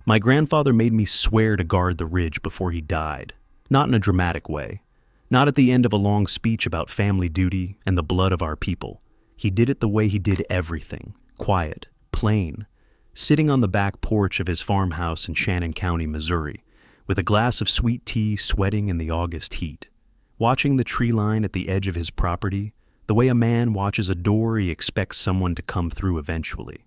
My grandfather made me swear to guard the ridge before he died. Not in a dramatic way. Not at the end of a long speech about family duty and the blood of our people. He did it the way he did everything. Quiet, plain, sitting on the back porch of his farmhouse in Shannon County, Missouri, with a glass of sweet tea sweating in the August heat. Watching the tree line at the edge of his property, the way a man watches a door he expects someone to come through eventually.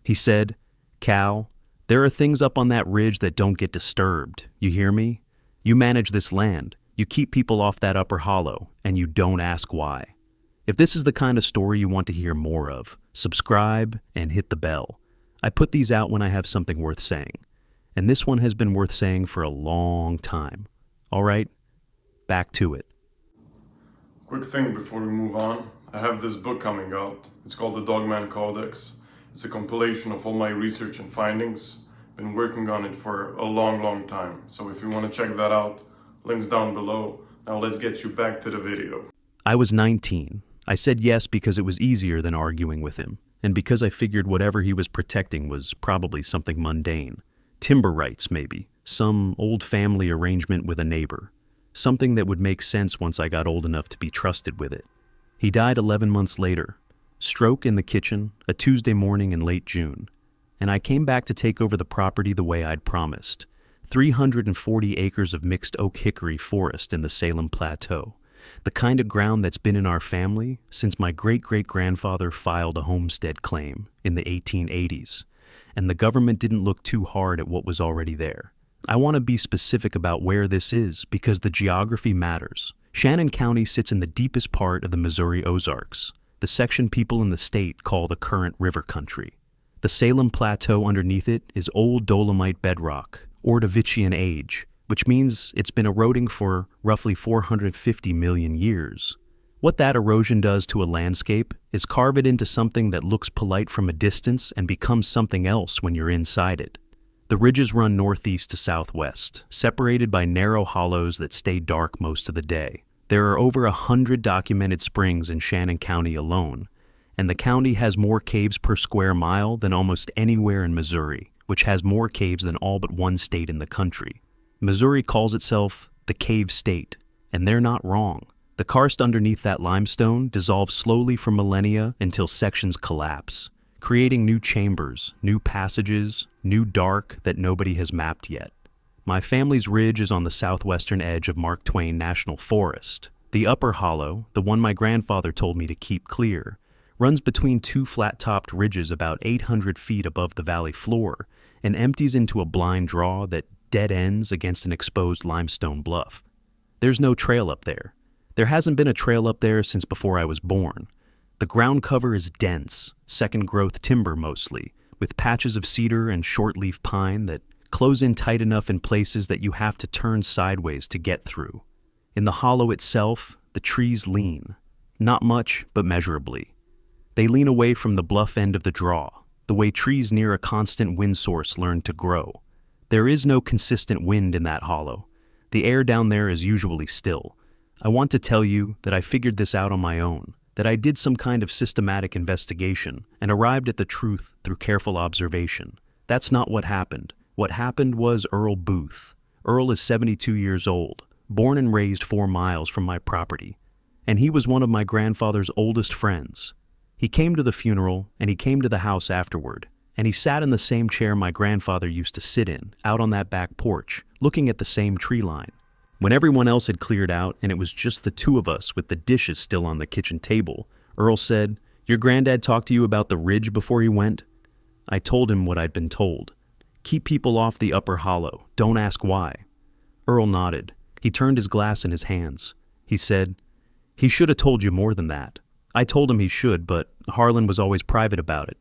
He said, "Cal, there are things up on that ridge that don't get disturbed. You hear me? You manage this land. You keep people off that upper hollow, and you don't ask why." If this is the kind of story you want to hear more of, subscribe and hit the bell. I put these out when I have something worth saying, and this one has been worth saying for a long time. All right, back to it. Quick thing before we move on, I have this book coming out. It's called the Dogman Codex. It's a compilation of all my research and findings. Been working on it for a long time. So if you want to check that out, links down below. Now let's get you back to the video. I was 19. I said yes because it was easier than arguing with him, and because I figured whatever he was protecting was probably something mundane. Timber rights, maybe. Some old family arrangement with a neighbor. Something that would make sense once I got old enough to be trusted with it. He died 11 months later. Stroke in the kitchen, a Tuesday morning in late June. And I came back to take over the property the way I'd promised. 340 acres of mixed oak hickory forest in the Salem Plateau. The kind of ground that's been in our family since my great-great-grandfather filed a homestead claim in the 1880s. And the government didn't look too hard at what was already there. I want to be specific about where this is because the geography matters. Shannon County sits in the deepest part of the Missouri Ozarks, the section people in the state call the current river country. The Salem Plateau underneath it is old dolomite bedrock, Ordovician age, which means it's been eroding for roughly 450 million years. What that erosion does to a landscape is carve it into something that looks polite from a distance and becomes something else when you're inside it. The ridges run northeast to southwest, separated by narrow hollows that stay dark most of the day. There are over 100 documented springs in Shannon County alone, and the county has more caves per square mile than almost anywhere in Missouri, which has more caves than all but one state in the country. Missouri calls itself the Cave State, and they're not wrong. The karst underneath that limestone dissolves slowly for millennia until sections collapse, creating new chambers, new passages, new dark that nobody has mapped yet. My family's ridge is on the southwestern edge of Mark Twain National Forest. The upper hollow, the one my grandfather told me to keep clear, runs between two flat-topped ridges about 800 feet above the valley floor and empties into a blind draw that dead ends against an exposed limestone bluff. There's no trail up there. There hasn't been a trail up there since before I was born. The ground cover is dense, second-growth timber mostly, with patches of cedar and short-leaf pine that close in tight enough in places that you have to turn sideways to get through. In the hollow itself, the trees lean. Not much, but measurably. They lean away from the bluff end of the draw, the way trees near a constant wind source learn to grow. There is no consistent wind in that hollow. The air down there is usually still. I want to tell you that I figured this out on my own, that I did some kind of systematic investigation and arrived at the truth through careful observation. That's not what happened. What happened was Earl Booth. Earl is 72 years old, born and raised 4 miles from my property, and he was one of my grandfather's oldest friends. He came to the funeral, and he came to the house afterward, and he sat in the same chair my grandfather used to sit in, out on that back porch, looking at the same tree line. When everyone else had cleared out and it was just the two of us with the dishes still on the kitchen table, Earl said, "Your granddad talked to you about the ridge before he went?" I told him what I'd been told. Keep people off the upper hollow. Don't ask why. Earl nodded. He turned his glass in his hands. He said, "He should have told you more than that." I told him he should, but Harlan was always private about it.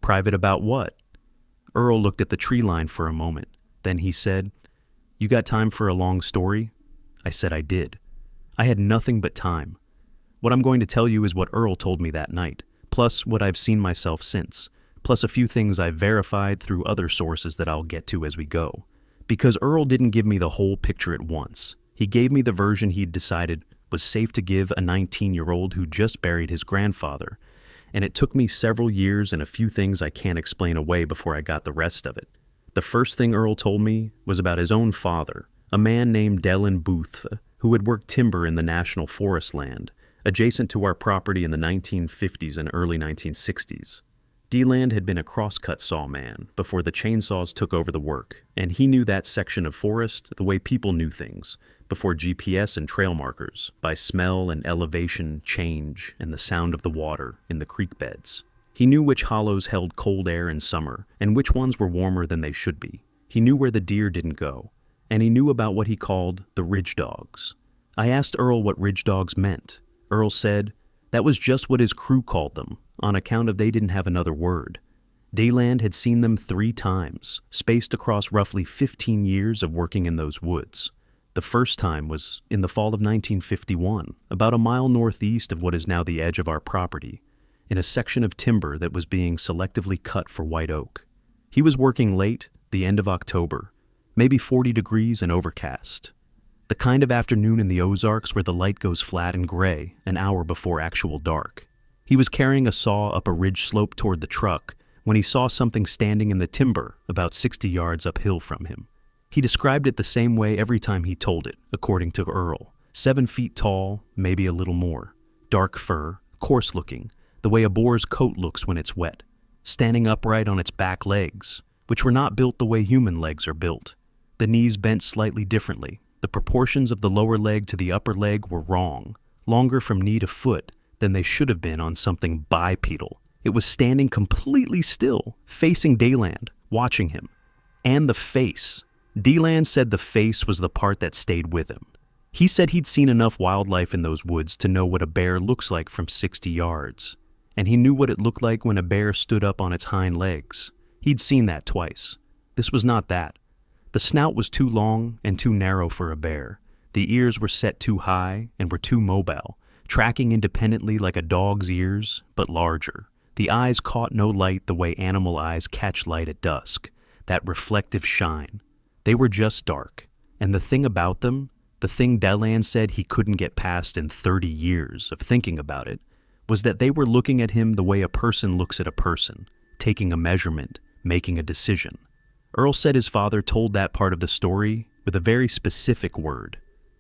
Private about what? Earl looked at the tree line for a moment. Then he said, "You got time for a long story?" I said I did. I had nothing but time. What I'm going to tell you is what Earl told me that night, plus what I've seen myself since, plus a few things I've verified through other sources that I'll get to as we go. Because Earl didn't give me the whole picture at once. He gave me the version he'd decided was safe to give a 19-year-old who just buried his grandfather, and it took me several years and a few things I can't explain away before I got the rest of it. The first thing Earl told me was about his own father, a man named Delin Booth, who had worked timber in the National Forest land, adjacent to our property in the 1950s and early 1960s. D-Land had been a crosscut saw man before the chainsaws took over the work, and he knew that section of forest the way people knew things, before GPS and trail markers, by smell and elevation change and the sound of the water in the creek beds. He knew which hollows held cold air in summer and which ones were warmer than they should be. He knew where the deer didn't go, and he knew about what he called the ridge dogs. I asked Earl what ridge dogs meant. Earl said that was just what his crew called them, on account of they didn't have another word. D-Land had seen them 3 times, spaced across roughly 15 years of working in those woods. The first time was in the fall of 1951, about a mile northeast of what is now the edge of our property, in a section of timber that was being selectively cut for white oak. He was working late, the end of October, maybe 40 degrees and overcast. The kind of afternoon in the Ozarks where the light goes flat and gray an hour before actual dark. He was carrying a saw up a ridge slope toward the truck when he saw something standing in the timber about 60 yards uphill from him. He described it the same way every time he told it, according to Earl. 7 feet tall, maybe a little more. Dark fur, coarse looking, the way a boar's coat looks when it's wet. Standing upright on its back legs, which were not built the way human legs are built. The knees bent slightly differently. The proportions of the lower leg to the upper leg were wrong, longer from knee to foot than they should have been on something bipedal. It was standing completely still, facing D-Land, watching him. And the face. D-Land said the face was the part that stayed with him. He said he'd seen enough wildlife in those woods to know what a bear looks like from 60 yards. And he knew what it looked like when a bear stood up on its hind legs. He'd seen that twice. This was not that. The snout was too long and too narrow for a bear. The ears were set too high and were too mobile, tracking independently like a dog's ears, but larger. The eyes caught no light the way animal eyes catch light at dusk, that reflective shine. They were just dark, and the thing about them, the thing D-Land said he couldn't get past in 30 years of thinking about it, was that they were looking at him the way a person looks at a person, taking a measurement, making a decision. Earl said his father told that part of the story with a very specific word.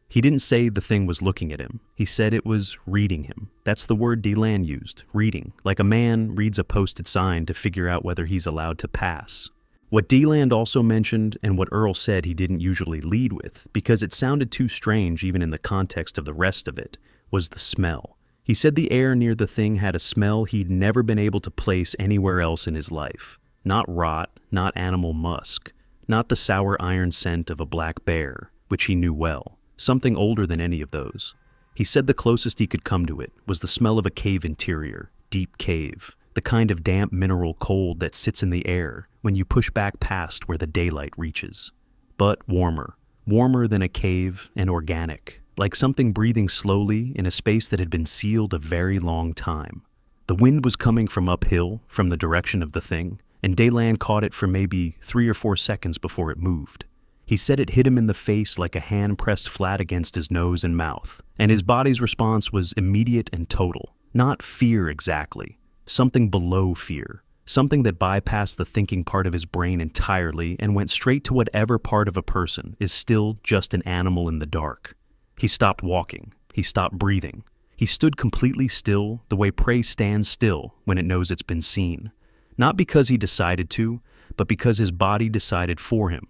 He didn't say the thing was looking at him. He said it was reading him. That's the word D-Land used, reading, like a man reads a posted sign to figure out whether he's allowed to pass. What D-Land also mentioned, and what Earl said he didn't usually lead with, because it sounded too strange even in the context of the rest of it, was the smell. He said the air near the thing had a smell he'd never been able to place anywhere else in his life. Not rot, not animal musk, not the sour iron scent of a black bear, which he knew well, something older than any of those. He said the closest he could come to it was the smell of a cave interior, deep cave, the kind of damp mineral cold that sits in the air when you push back past where the daylight reaches. But warmer than a cave and organic, like something breathing slowly in a space that had been sealed a very long time. The wind was coming from uphill, from the direction of the thing, and D-Land caught it for maybe 3 or 4 seconds before it moved. He said it hit him in the face like a hand pressed flat against his nose and mouth, and his body's response was immediate and total. Not fear exactly, something below fear, something that bypassed the thinking part of his brain entirely and went straight to whatever part of a person is still just an animal in the dark. He stopped walking. He stopped breathing. He stood completely still, the way prey stands still when it knows it's been seen. Not because he decided to, but because his body decided for him.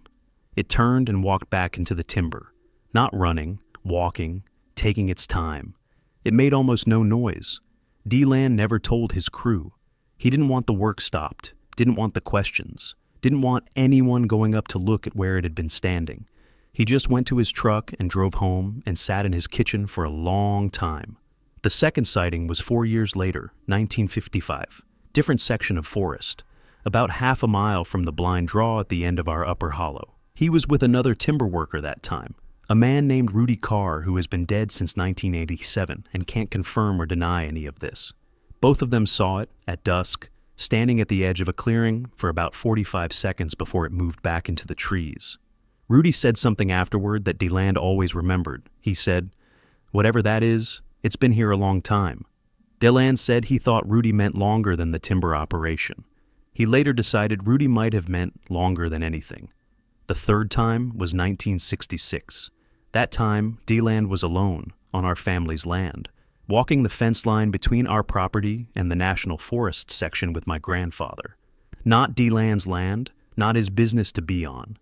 It turned and walked back into the timber, not running, walking, taking its time. It made almost no noise. D-Land never told his crew. He didn't want the work stopped, didn't want the questions, didn't want anyone going up to look at where it had been standing. He just went to his truck and drove home and sat in his kitchen for a long time. The second sighting was 4 years later, 1955. Different section of forest, about half a mile from the blind draw at the end of our upper hollow. He was with another timber worker that time, a man named Rudy Carr who has been dead since 1987 and can't confirm or deny any of this. Both of them saw it, at dusk, standing at the edge of a clearing for about 45 seconds before it moved back into the trees. Rudy said something afterward that D-Land always remembered. He said, "Whatever that is, it's been here a long time." D-Land said he thought Rudy meant longer than the timber operation. He He later decided Rudy might have meant longer than anything. The third time was 1966. That time, D-Land was alone on our family's land, walking the fence line between our property and the National Forest section with my grandfather. Not D-Land's land, not his business to be on.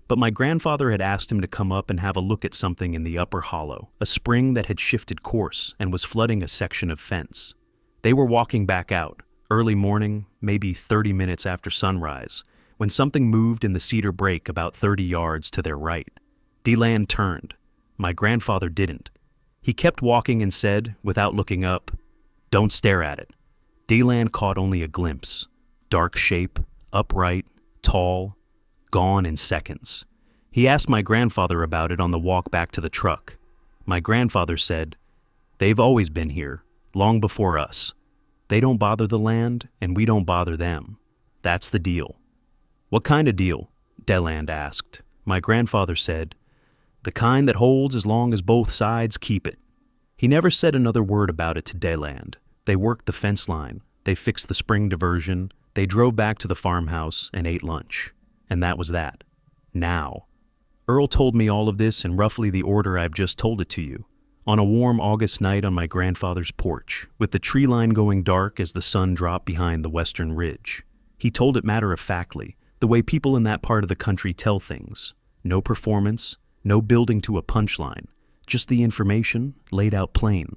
But my grandfather had asked him to come up and have a look at something in the upper hollow, a spring that had shifted course and was flooding a section of fence. They were walking back out, early morning, maybe 30 minutes after sunrise, when something moved in the cedar brake about 30 yards to their right. D-Land turned. My grandfather didn't. He kept walking and said, without looking up, "Don't stare at it." D-Land caught only a glimpse. Dark shape, upright, tall, gone in seconds. He asked my grandfather about it on the walk back to the truck. My grandfather said, "They've always been here, long before us. They don't bother the land, and we don't bother them. That's the deal." "What kind of deal?" D-Land asked. My grandfather said, "The kind that holds as long as both sides keep it." He never said another word about it to D-Land. They worked the fence line. They fixed the spring diversion. They drove back to the farmhouse and ate lunch. And that was that. Now. Earl told me all of this in roughly the order I've just told it to you. On a warm August night on my grandfather's porch, with the tree line going dark as the sun dropped behind the western ridge. He told it matter-of-factly, the way people in that part of the country tell things. No performance, no building to a punchline, just the information laid out plain.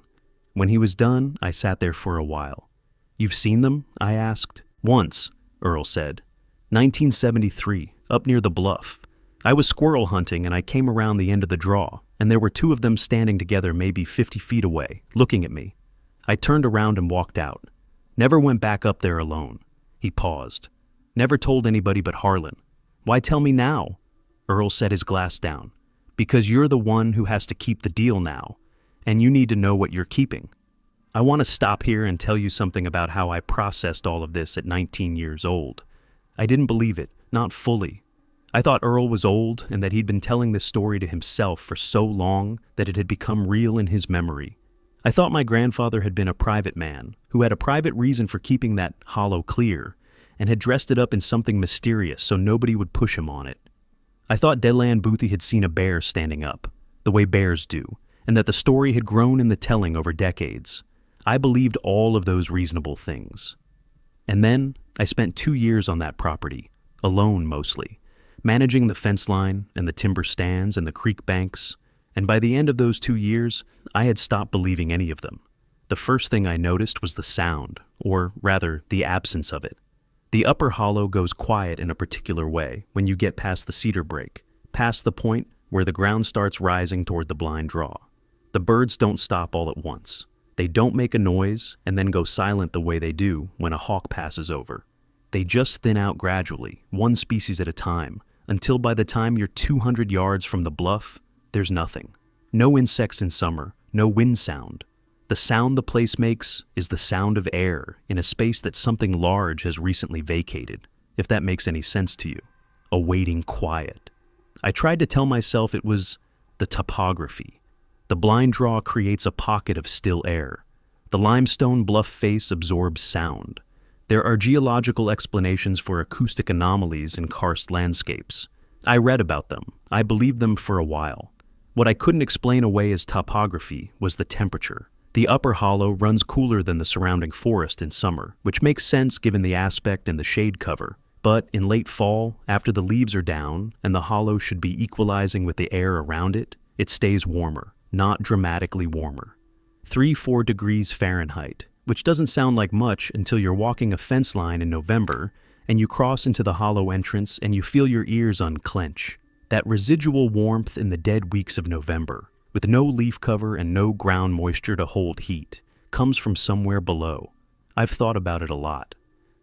When he was done, I sat there for a while. "You've seen them?" I asked. "Once," Earl said. 1973, up near the bluff. I was squirrel hunting and I came around the end of the draw, and there were two of them standing together maybe 50 feet away, looking at me. I turned around and walked out. Never went back up there alone. He paused. "Never told anybody but Harlan." "Why tell me now?" Earl set his glass down. "Because you're the one who has to keep the deal now, and you need to know what you're keeping." I want to stop here and tell you something about how I processed all of this at 19 years old. I didn't believe it, not fully. I thought Earl was old and that he'd been telling this story to himself for so long that it had become real in his memory. I thought my grandfather had been a private man who had a private reason for keeping that hollow clear and had dressed it up in something mysterious so nobody would push him on it. I thought D-Land Boothie had seen a bear standing up, the way bears do, and that the story had grown in the telling over decades. I believed all of those reasonable things. And then I spent 2 years on that property, alone mostly, managing the fence line and the timber stands and the creek banks, and by the end of those 2 years, I had stopped believing any of them. The first thing I noticed was the sound, or rather, the absence of it. The upper hollow goes quiet in a particular way when you get past the cedar break, past the point where the ground starts rising toward the blind draw. The birds don't stop all at once. They don't make a noise and then go silent the way they do when a hawk passes over. They just thin out gradually, one species at a time, until by the time you're 200 yards from the bluff, there's nothing. No insects in summer, no wind sound. The sound the place makes is the sound of air in a space that something large has recently vacated, if that makes any sense to you. A waiting quiet. I tried to tell myself it was the topography. The blind draw creates a pocket of still air. The limestone bluff face absorbs sound. There are geological explanations for acoustic anomalies in karst landscapes. I read about them. I believed them for a while. What I couldn't explain away as topography was the temperature. The upper hollow runs cooler than the surrounding forest in summer, which makes sense given the aspect and the shade cover. But in late fall, after the leaves are down and the hollow should be equalizing with the air around it, it stays warmer, not dramatically warmer. 3-4 degrees Fahrenheit, which doesn't sound like much until you're walking a fence line in November and you cross into the hollow entrance and you feel your ears unclench. That residual warmth in the dead weeks of November, with no leaf cover and no ground moisture to hold heat, comes from somewhere below. I've thought about it a lot.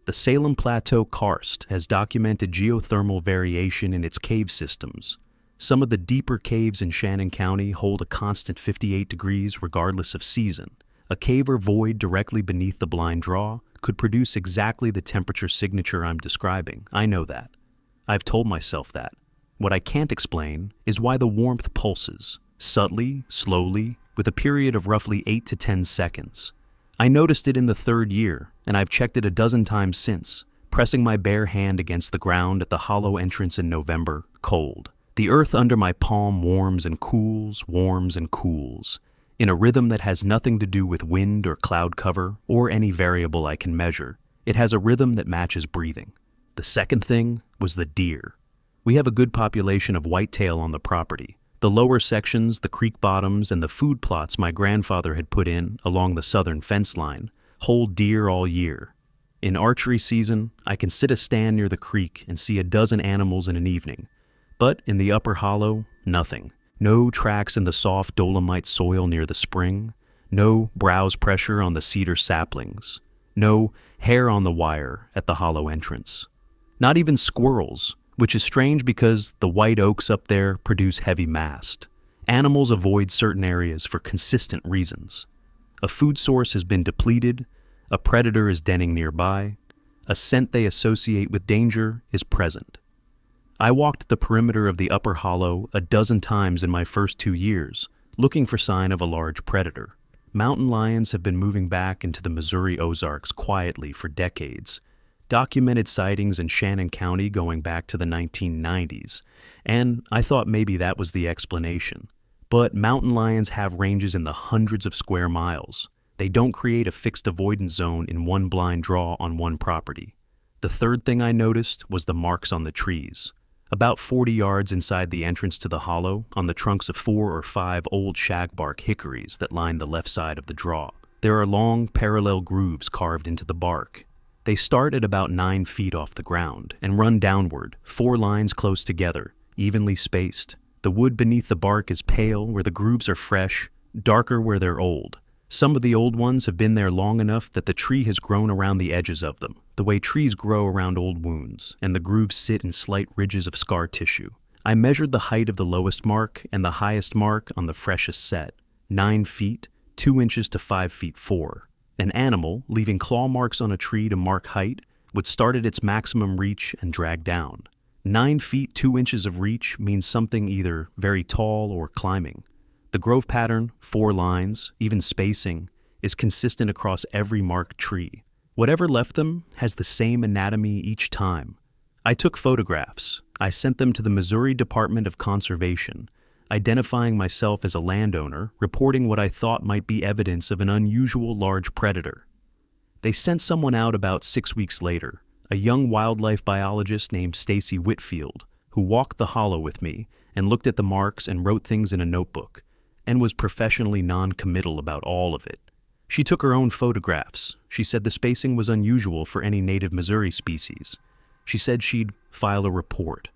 The Salem Plateau karst has documented geothermal variation in its cave systems. Some of the deeper caves in Shannon County hold a constant 58 degrees regardless of season. A cave or void directly beneath the blind draw could produce exactly the temperature signature I'm describing. I know that. I've told myself that. What I can't explain is why the warmth pulses, subtly, slowly, with a period of roughly 8 to 10 seconds. I noticed it in the 3rd year, and I've checked it a dozen times since, pressing my bare hand against the ground at the hollow entrance in November, cold. The earth under my palm warms and cools, in a rhythm that has nothing to do with wind or cloud cover or any variable I can measure. It has a rhythm that matches breathing. The second thing was the deer. We have a good population of whitetail on the property. The lower sections, the creek bottoms, and the food plots my grandfather had put in along the southern fence line hold deer all year. In archery season, I can sit a stand near the creek and see a dozen animals in an evening. But in the upper hollow, nothing. No tracks in the soft dolomite soil near the spring. No browse pressure on the cedar saplings. No hair on the wire at the hollow entrance. Not even squirrels, which is strange because the white oaks up there produce heavy mast. Animals avoid certain areas for consistent reasons. A food source has been depleted, a predator is denning nearby, a scent they associate with danger is present. I walked the perimeter of the upper hollow a dozen times in my first 2 years, looking for sign of a large predator. Mountain lions have been moving back into the Missouri Ozarks quietly for decades. Documented sightings in Shannon County going back to the 1990s, and I thought maybe that was the explanation. But mountain lions have ranges in the hundreds of square miles. They don't create a fixed avoidance zone in one blind draw on one property. The third thing I noticed was the marks on the trees. About 40 yards inside the entrance to the hollow, on the trunks of 4 or 5 old shagbark hickories that line the left side of the draw, there are long parallel grooves carved into the bark. They start at about 9 feet off the ground and run downward, 4 lines close together, evenly spaced. The wood beneath the bark is pale where the grooves are fresh, darker where they're old. Some of the old ones have been there long enough that the tree has grown around the edges of them, the way trees grow around old wounds, and the grooves sit in slight ridges of scar tissue. I measured the height of the lowest mark and the highest mark on the freshest set, 9 feet, 2 inches to 5 feet 4. An animal, leaving claw marks on a tree to mark height, would start at its maximum reach and drag down. 9 feet 2 inches of reach means something either very tall or climbing. The growth pattern, 4 lines, even spacing, is consistent across every marked tree. Whatever left them has the same anatomy each time. I took photographs. I sent them to the Missouri Department of Conservation, identifying myself as a landowner, reporting what I thought might be evidence of an unusual large predator. They sent someone out about 6 weeks later, a young wildlife biologist named Stacy Whitfield, who walked the hollow with me and looked at the marks and wrote things in a notebook, and was professionally non-committal about all of it. She took her own photographs. She said the spacing was unusual for any native Missouri species. She said she'd file a report.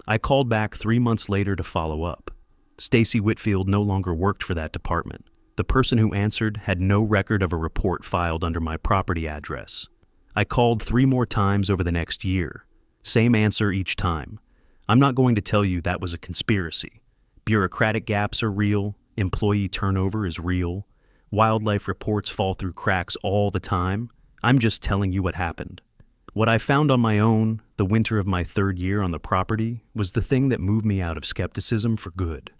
I called back 3 months later to follow up. Stacy Whitfield no longer worked for that department. The person who answered had no record of a report filed under my property address. I called 3 more times over the next year. Same answer each time. I'm not going to tell you that was a conspiracy. Bureaucratic gaps are real, employee turnover is real, wildlife reports fall through cracks all the time. I'm just telling you what happened. What I found on my own, the winter of my 3rd year on the property, was the thing that moved me out of skepticism for good.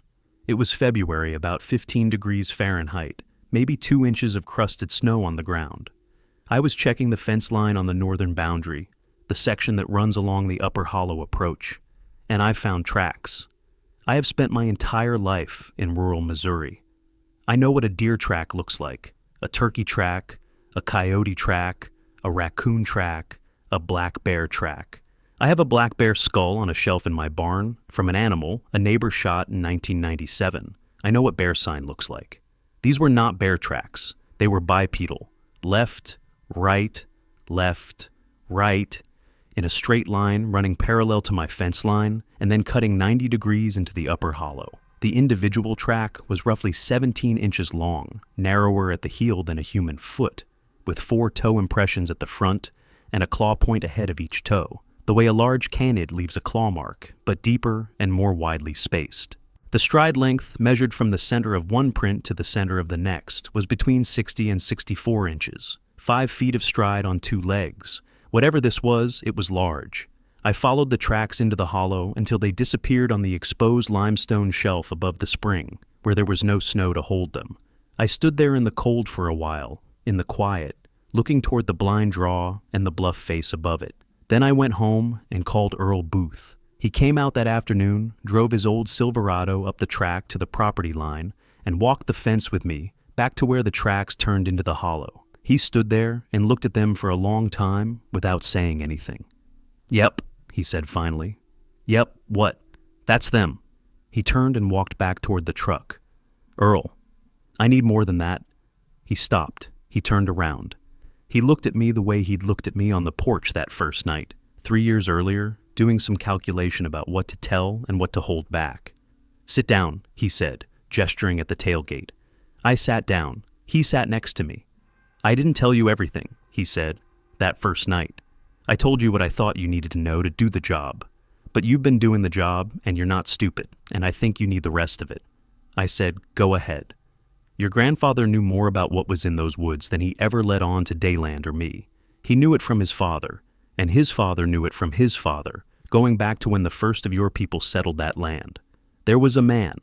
It was February, about 15 degrees Fahrenheit, maybe 2 inches of crusted snow on the ground. I was checking the fence line on the northern boundary, the section that runs along the upper hollow approach, and I found tracks. I have spent my entire life in rural Missouri. I know what a deer track looks like, a turkey track, a coyote track, a raccoon track, a black bear track. I have a black bear skull on a shelf in my barn from an animal a neighbor shot in 1997. I know what bear sign looks like. These were not bear tracks. They were bipedal. Left, right, in a straight line running parallel to my fence line and then cutting 90 degrees into the upper hollow. The individual track was roughly 17 inches long, narrower at the heel than a human foot, with 4 toe impressions at the front and a claw point ahead of each toe, the way a large canid leaves a claw mark, but deeper and more widely spaced. The stride length, measured from the center of one print to the center of the next, was between 60 and 64 inches, 5 feet of stride on 2 legs. Whatever this was, it was large. I followed the tracks into the hollow until they disappeared on the exposed limestone shelf above the spring, where there was no snow to hold them. I stood there in the cold for a while, in the quiet, looking toward the blind draw and the bluff face above it. Then I went home and called Earl Booth. He came out that afternoon, drove his old Silverado up the track to the property line, and walked the fence with me back to where the tracks turned into the hollow. He stood there and looked at them for a long time without saying anything. "Yep," he said finally. "Yep, what? That's them." He turned and walked back toward the truck. "Earl, I need more than that." He stopped. He turned around. He looked at me the way he'd looked at me on the porch that first night, 3 years earlier, doing some calculation about what to tell and what to hold back. "Sit down," he said, gesturing at the tailgate. I sat down. He sat next to me. "I didn't tell you everything," he said, "that first night. I told you what I thought you needed to know to do the job. But you've been doing the job, and you're not stupid, and I think you need the rest of it." I said, "Go ahead." "Your grandfather knew more about what was in those woods than he ever let on to Dayland or me. He knew it from his father, and his father knew it from his father, going back to when the first of your people settled that land. There was a man,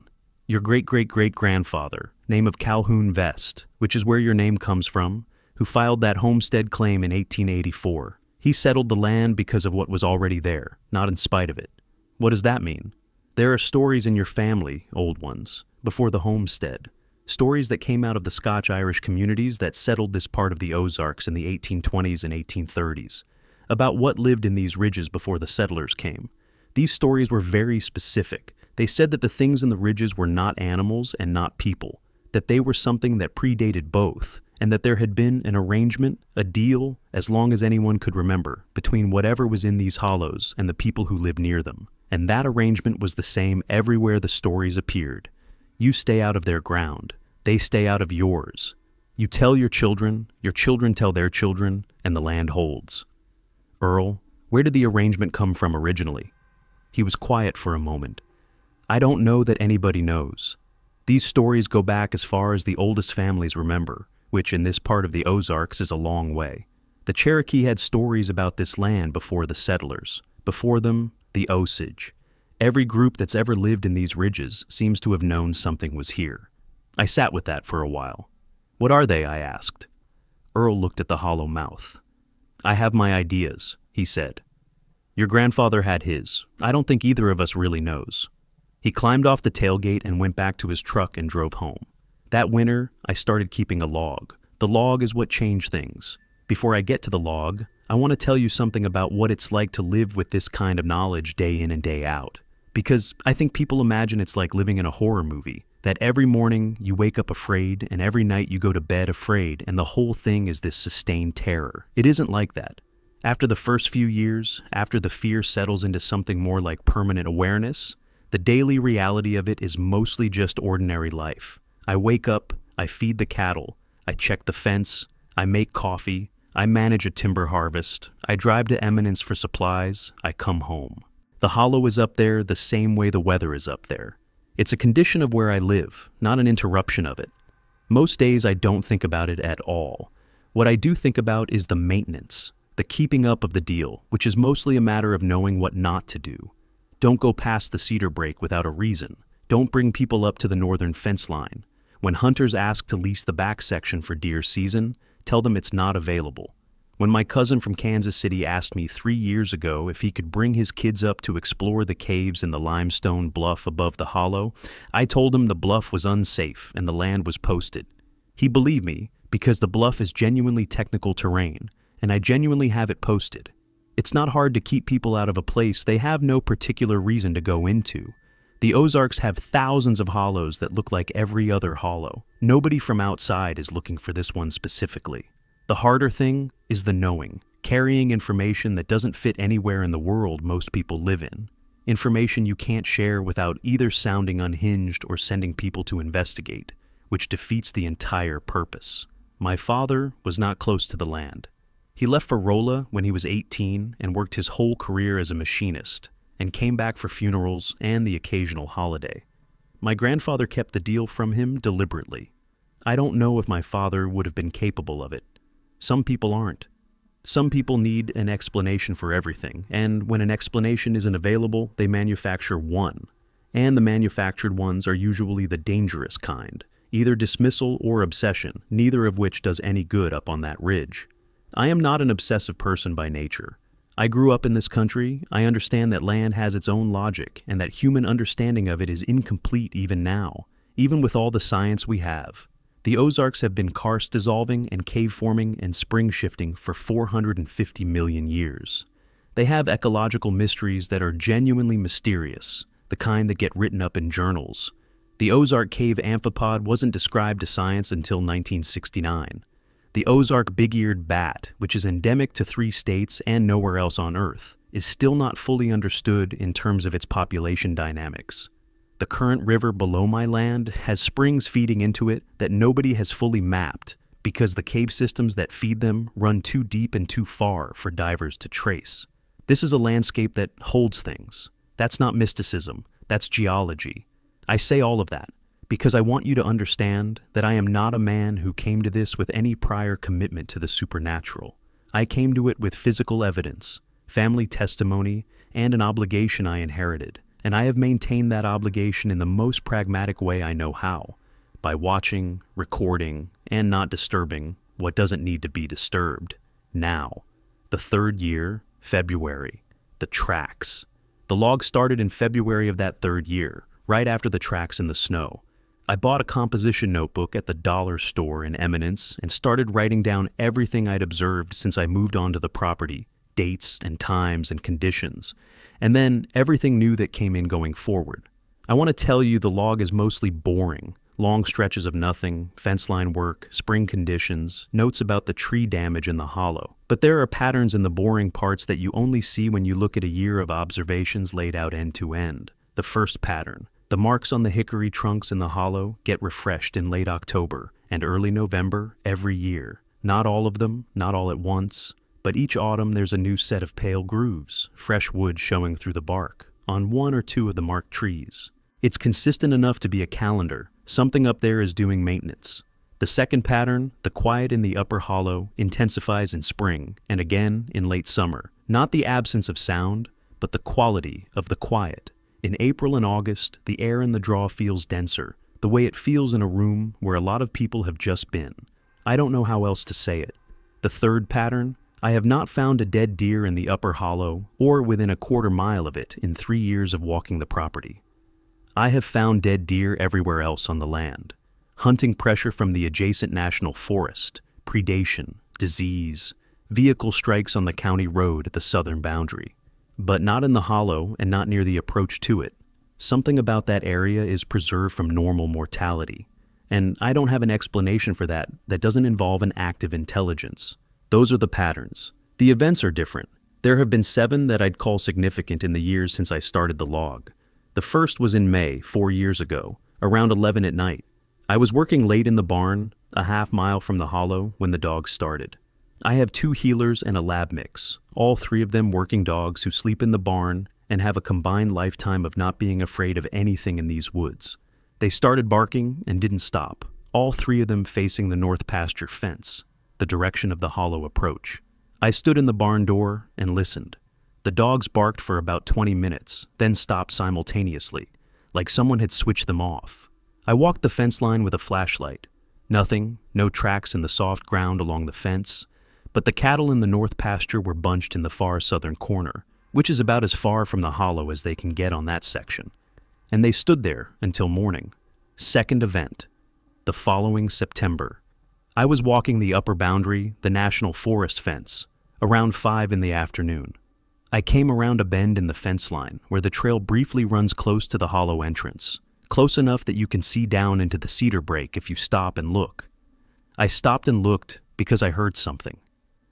your great-great-great-grandfather, name of Calhoun Vest, which is where your name comes from, who filed that homestead claim in 1884. He settled the land because of what was already there, not in spite of it. What does that mean? There are stories in your family, old ones, before the homestead. Stories that came out of the Scotch-Irish communities that settled this part of the Ozarks in the 1820s and 1830s, about what lived in these ridges before the settlers came. These stories were very specific. They said that the things in the ridges were not animals and not people, that they were something that predated both, and that there had been an arrangement, a deal, as long as anyone could remember, between whatever was in these hollows and the people who lived near them. And that arrangement was the same everywhere the stories appeared. You stay out of their ground. They stay out of yours. You tell your children tell their children, and the land holds. Earl, where did the arrangement come from originally? He was quiet for a moment. I don't know that anybody knows. These stories go back as far as the oldest families remember, which in this part of the Ozarks is a long way. The Cherokee had stories about this land before the settlers. Before them, the Osage. Every group that's ever lived in these ridges seems to have known something was here. I sat with that for a while. "What are they?" I asked. Earl looked at the hollow mouth. "I have my ideas," he said. "Your grandfather had his. I don't think either of us really knows." He climbed off the tailgate and went back to his truck and drove home. That winter, I started keeping a log. The log is what changed things. Before I get to the log, I want to tell you something about what it's like to live with this kind of knowledge day in and day out. Because I think people imagine it's like living in a horror movie, that every morning you wake up afraid and every night you go to bed afraid and the whole thing is this sustained terror. It isn't like that. After the first few years, after the fear settles into something more like permanent awareness, the daily reality of it is mostly just ordinary life. I wake up, I feed the cattle, I check the fence, I make coffee, I manage a timber harvest, I drive to Eminence for supplies, I come home. The hollow is up there the same way the weather is up there. It's a condition of where I live, not an interruption of it. Most days I don't think about it at all. What I do think about is the maintenance, the keeping up of the deal, which is mostly a matter of knowing what not to do. Don't go past the cedar break without a reason. Don't bring people up to the northern fence line. When hunters ask to lease the back section for deer season, tell them it's not available. When my cousin from Kansas City asked me 3 years ago if he could bring his kids up to explore the caves in the limestone bluff above the hollow, I told him the bluff was unsafe and the land was posted. He believed me because the bluff is genuinely technical terrain, and I genuinely have it posted. It's not hard to keep people out of a place they have no particular reason to go into. The Ozarks have thousands of hollows that look like every other hollow. Nobody from outside is looking for this one specifically. The harder thing is the knowing, carrying information that doesn't fit anywhere in the world most people live in. Information you can't share without either sounding unhinged or sending people to investigate, which defeats the entire purpose. My father was not close to the land. He left for Rolla when he was 18 and worked his whole career as a machinist, and came back for funerals and the occasional holiday. My grandfather kept the deal from him deliberately. I don't know if my father would have been capable of it. Some people aren't. Some people need an explanation for everything, and when an explanation isn't available, they manufacture one. And the manufactured ones are usually the dangerous kind, either dismissal or obsession, neither of which does any good up on that ridge. I am not an obsessive person by nature. I grew up in this country. I understand that land has its own logic and that human understanding of it is incomplete even now, even with all the science we have. The Ozarks have been karst dissolving and cave forming and spring shifting for 450 million years. They have ecological mysteries that are genuinely mysterious, the kind that get written up in journals. The Ozark cave amphipod wasn't described to science until 1969. The Ozark big-eared bat, which is endemic to 3 states and nowhere else on Earth, is still not fully understood in terms of its population dynamics. The current river below my land has springs feeding into it that nobody has fully mapped because the cave systems that feed them run too deep and too far for divers to trace. This is a landscape that holds things. That's not mysticism, that's geology. I say all of that because I want you to understand that I am not a man who came to this with any prior commitment to the supernatural. I came to it with physical evidence, family testimony, and an obligation I inherited, and I have maintained that obligation in the most pragmatic way I know how, by watching, recording, and not disturbing what doesn't need to be disturbed. Now, the 3rd year, February, the tracks. The log started in February of that 3rd year, right after the tracks in the snow. I bought a composition notebook at the dollar store in Eminence and started writing down everything I'd observed since I moved onto the property, dates and times and conditions, and then everything new that came in going forward. I want to tell you the log is mostly boring. Long stretches of nothing, fence line work, spring conditions, notes about the tree damage in the hollow. But there are patterns in the boring parts that you only see when you look at a year of observations laid out end to end. The first pattern. The marks on the hickory trunks in the hollow get refreshed in late October and early November every year. Not all of them, not all at once, but each autumn there's a new set of pale grooves, fresh wood showing through the bark, on 1 or 2 of the marked trees. It's consistent enough to be a calendar. Something up there is doing maintenance. The second pattern, the quiet in the upper hollow, intensifies in spring and again in late summer. Not the absence of sound, but the quality of the quiet. In April and August, the air in the draw feels denser, the way it feels in a room where a lot of people have just been. I don't know how else to say it. The third pattern, I have not found a dead deer in the upper hollow or within a quarter mile of it in 3 years of walking the property. I have found dead deer everywhere else on the land. Hunting pressure from the adjacent national forest, predation, disease, vehicle strikes on the county road at the southern boundary. But not in the hollow and not near the approach to it. Something about that area is preserved from normal mortality. And I don't have an explanation for that doesn't involve an active intelligence. Those are the patterns. The events are different. There have been 7 that I'd call significant in the years since I started the log. The first was in May, 4 years ago, around 11 at night. I was working late in the barn, a half mile from the hollow, when the dogs started. I have 2 healers and a lab mix, all 3 of them working dogs who sleep in the barn and have a combined lifetime of not being afraid of anything in these woods. They started barking and didn't stop, all 3 of them facing the north pasture fence, the direction of the hollow approach. I stood in the barn door and listened. The dogs barked for about 20 minutes, then stopped simultaneously, like someone had switched them off. I walked the fence line with a flashlight. Nothing, no tracks in the soft ground along the fence, but the cattle in the north pasture were bunched in the far southern corner, which is about as far from the hollow as they can get on that section. And they stood there until morning. Second event. The following September. I was walking the upper boundary, the national forest fence, around 5 in the afternoon. I came around a bend in the fence line where the trail briefly runs close to the hollow entrance, close enough that you can see down into the cedar break if you stop and look. I stopped and looked because I heard something.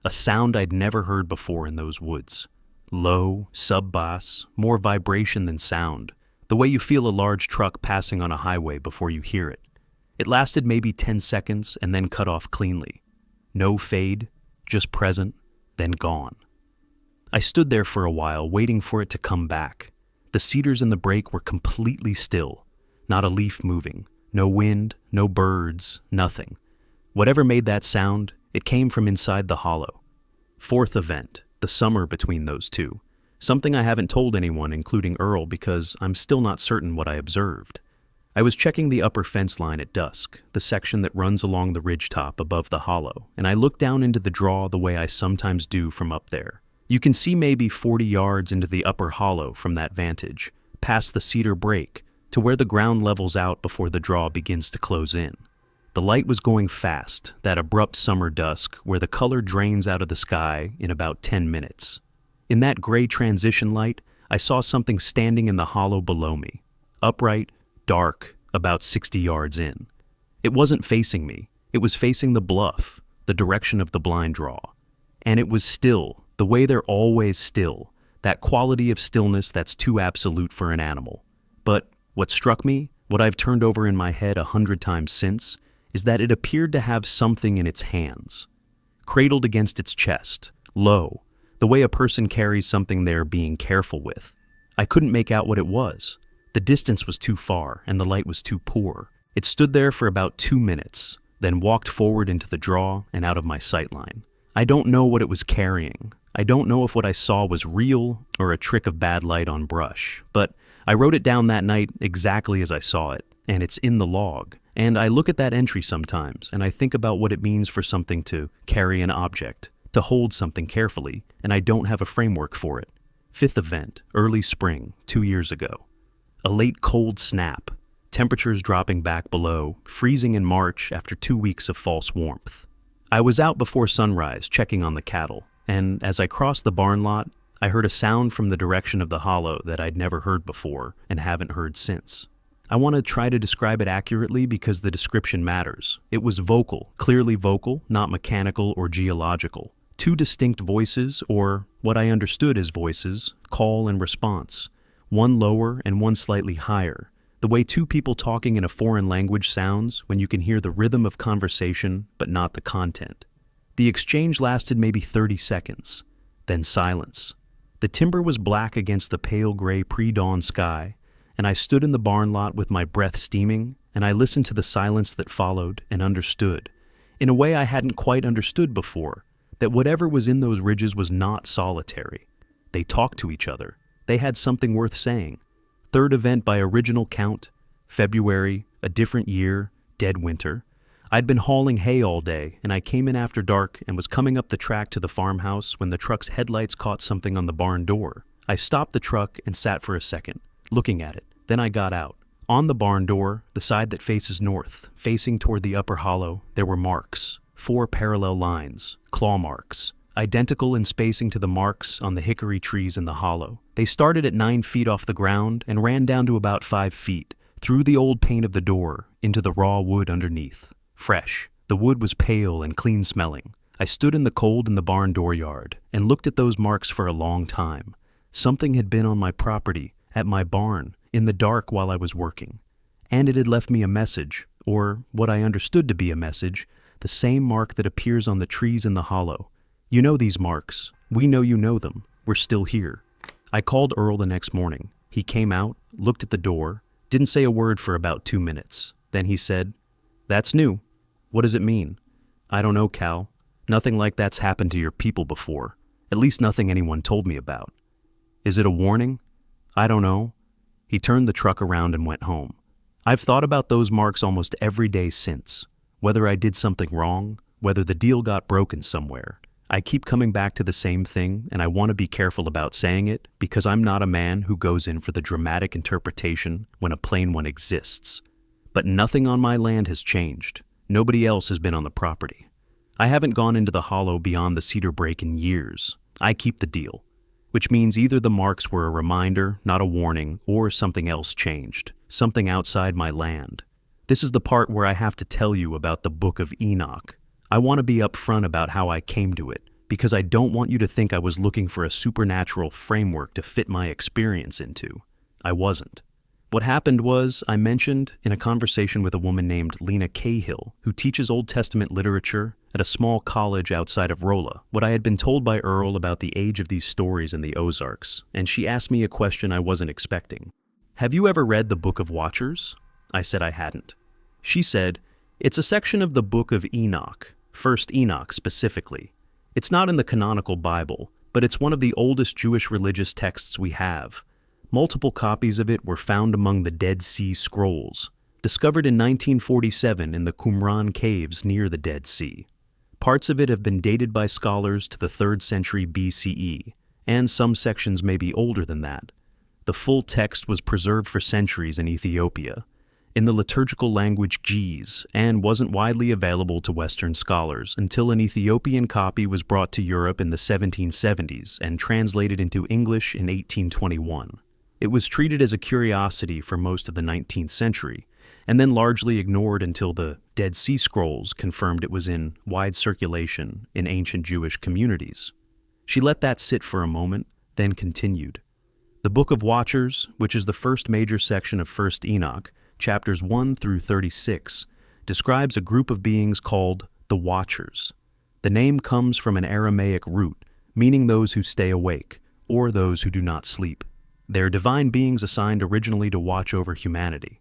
A sound I'd never heard before in those woods. Low, sub-bass, more vibration than sound, the way you feel a large truck passing on a highway before you hear it. It lasted maybe 10 seconds and then cut off cleanly. No fade, just present, then gone. I stood there for a while waiting for it to come back. The cedars in the break were completely still, not a leaf moving, no wind, no birds, nothing. Whatever made that sound, it came from inside the hollow. Fourth event, the summer between those 2. Something I haven't told anyone, including Earl, because I'm still not certain what I observed. I was checking the upper fence line at dusk, the section that runs along the ridgetop above the hollow, and I looked down into the draw the way I sometimes do from up there. You can see maybe 40 yards into the upper hollow from that vantage, past the cedar break, to where the ground levels out before the draw begins to close in. The light was going fast, that abrupt summer dusk where the color drains out of the sky in about 10 minutes. In that gray transition light, I saw something standing in the hollow below me, upright, dark, about 60 yards in. It wasn't facing me. It was facing the bluff, the direction of the blind draw. And it was still, the way they're always still, that quality of stillness that's too absolute for an animal. But what struck me, what I've turned over in my head 100 times since, is that it appeared to have something in its hands. Cradled against its chest, low, the way a person carries something they're being careful with. I couldn't make out what it was. The distance was too far, and the light was too poor. It stood there for about 2 minutes, then walked forward into the draw and out of my sightline. I don't know what it was carrying. I don't know if what I saw was real or a trick of bad light on brush, but I wrote it down that night exactly as I saw it, and it's in the log. And I look at that entry sometimes, and I think about what it means for something to carry an object, to hold something carefully, and I don't have a framework for it. 5th event, early spring, 2 years ago. A late cold snap, temperatures dropping back below, freezing in March after 2 weeks of false warmth. I was out before sunrise checking on the cattle, and as I crossed the barn lot, I heard a sound from the direction of the hollow that I'd never heard before and haven't heard since. I want to try to describe it accurately because the description matters. It was vocal, clearly vocal, not mechanical or geological. 2 distinct voices, or what I understood as voices, call and response. One lower and one slightly higher. The way 2 people talking in a foreign language sounds when you can hear the rhythm of conversation but not the content. The exchange lasted maybe 30 seconds, then silence. The timber was black against the pale gray pre-dawn sky, and I stood in the barn lot with my breath steaming, and I listened to the silence that followed and understood, in a way I hadn't quite understood before, that whatever was in those ridges was not solitary. They talked to each other. They had something worth saying. 3rd event by original count, February, a different year, dead winter. I'd been hauling hay all day, and I came in after dark and was coming up the track to the farmhouse when the truck's headlights caught something on the barn door. I stopped the truck and sat for a second, looking at it. Then I got out. On the barn door, the side that faces north, facing toward the upper hollow, there were marks. 4 parallel lines, claw marks, identical in spacing to the marks on the hickory trees in the hollow. They started at 9 feet off the ground and ran down to about 5 feet, through the old paint of the door, into the raw wood underneath. Fresh. The wood was pale and clean-smelling. I stood in the cold in the barn dooryard and looked at those marks for a long time. Something had been on my property, at my barn, in the dark while I was working. And it had left me a message, or what I understood to be a message, the same mark that appears on the trees in the hollow. You know these marks. We know you know them. We're still here. I called Earl the next morning. He came out, looked at the door, didn't say a word for about 2 minutes. Then he said, "That's new. What does it mean?" "I don't know, Cal. Nothing like that's happened to your people before. At least nothing anyone told me about." "Is it a warning?" "I don't know." He turned the truck around and went home. I've thought about those marks almost every day since. Whether I did something wrong, whether the deal got broken somewhere. I keep coming back to the same thing, and I want to be careful about saying it because I'm not a man who goes in for the dramatic interpretation when a plain one exists. But nothing on my land has changed. Nobody else has been on the property. I haven't gone into the hollow beyond the cedar break in years. I keep the deal, which means either the marks were a reminder, not a warning, or something else changed, something outside my land. This is the part where I have to tell you about the Book of Enoch. I want to be upfront about how I came to it, because I don't want you to think I was looking for a supernatural framework to fit my experience into. I wasn't. What happened was, I mentioned, in a conversation with a woman named Lena Cahill, who teaches Old Testament literature at a small college outside of Rolla, what I had been told by Earl about the age of these stories in the Ozarks, and she asked me a question I wasn't expecting. "Have you ever read the Book of Watchers?" I said I hadn't. She said, "It's a section of the Book of Enoch, 1st Enoch specifically. It's not in the canonical Bible, but it's one of the oldest Jewish religious texts we have. Multiple copies of it were found among the Dead Sea Scrolls. discovered in 1947 in the Qumran caves near the Dead Sea. Parts of it have been dated by scholars to the 3rd century BCE, and some sections may be older than that. The full text was preserved for centuries in Ethiopia, in the liturgical language Ge'ez, and wasn't widely available to Western scholars until an Ethiopian copy was brought to Europe in the 1770s and translated into English in 1821. It was treated as a curiosity for most of the 19th century, and then largely ignored until the Dead Sea Scrolls confirmed it was in wide circulation in ancient Jewish communities. She let that sit for a moment, then continued. The Book of Watchers, which is the first major section of 1st Enoch, chapters 1 through 36, describes a group of beings called the Watchers. The name comes from an Aramaic root, meaning those who stay awake, or those who do not sleep. They are divine beings assigned originally to watch over humanity.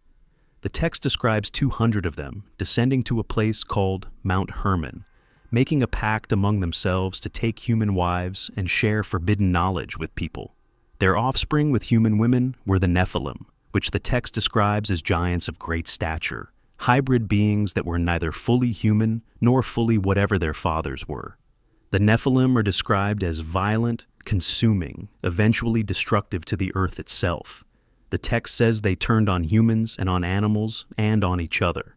The text describes 200 of them descending to a place called Mount Hermon, making a pact among themselves to take human wives and share forbidden knowledge with people. Their offspring with human women were the Nephilim, which the text describes as giants of great stature, hybrid beings that were neither fully human nor fully whatever their fathers were. The Nephilim are described as violent, consuming, eventually destructive to the earth itself. The text says they turned on humans and on animals and on each other.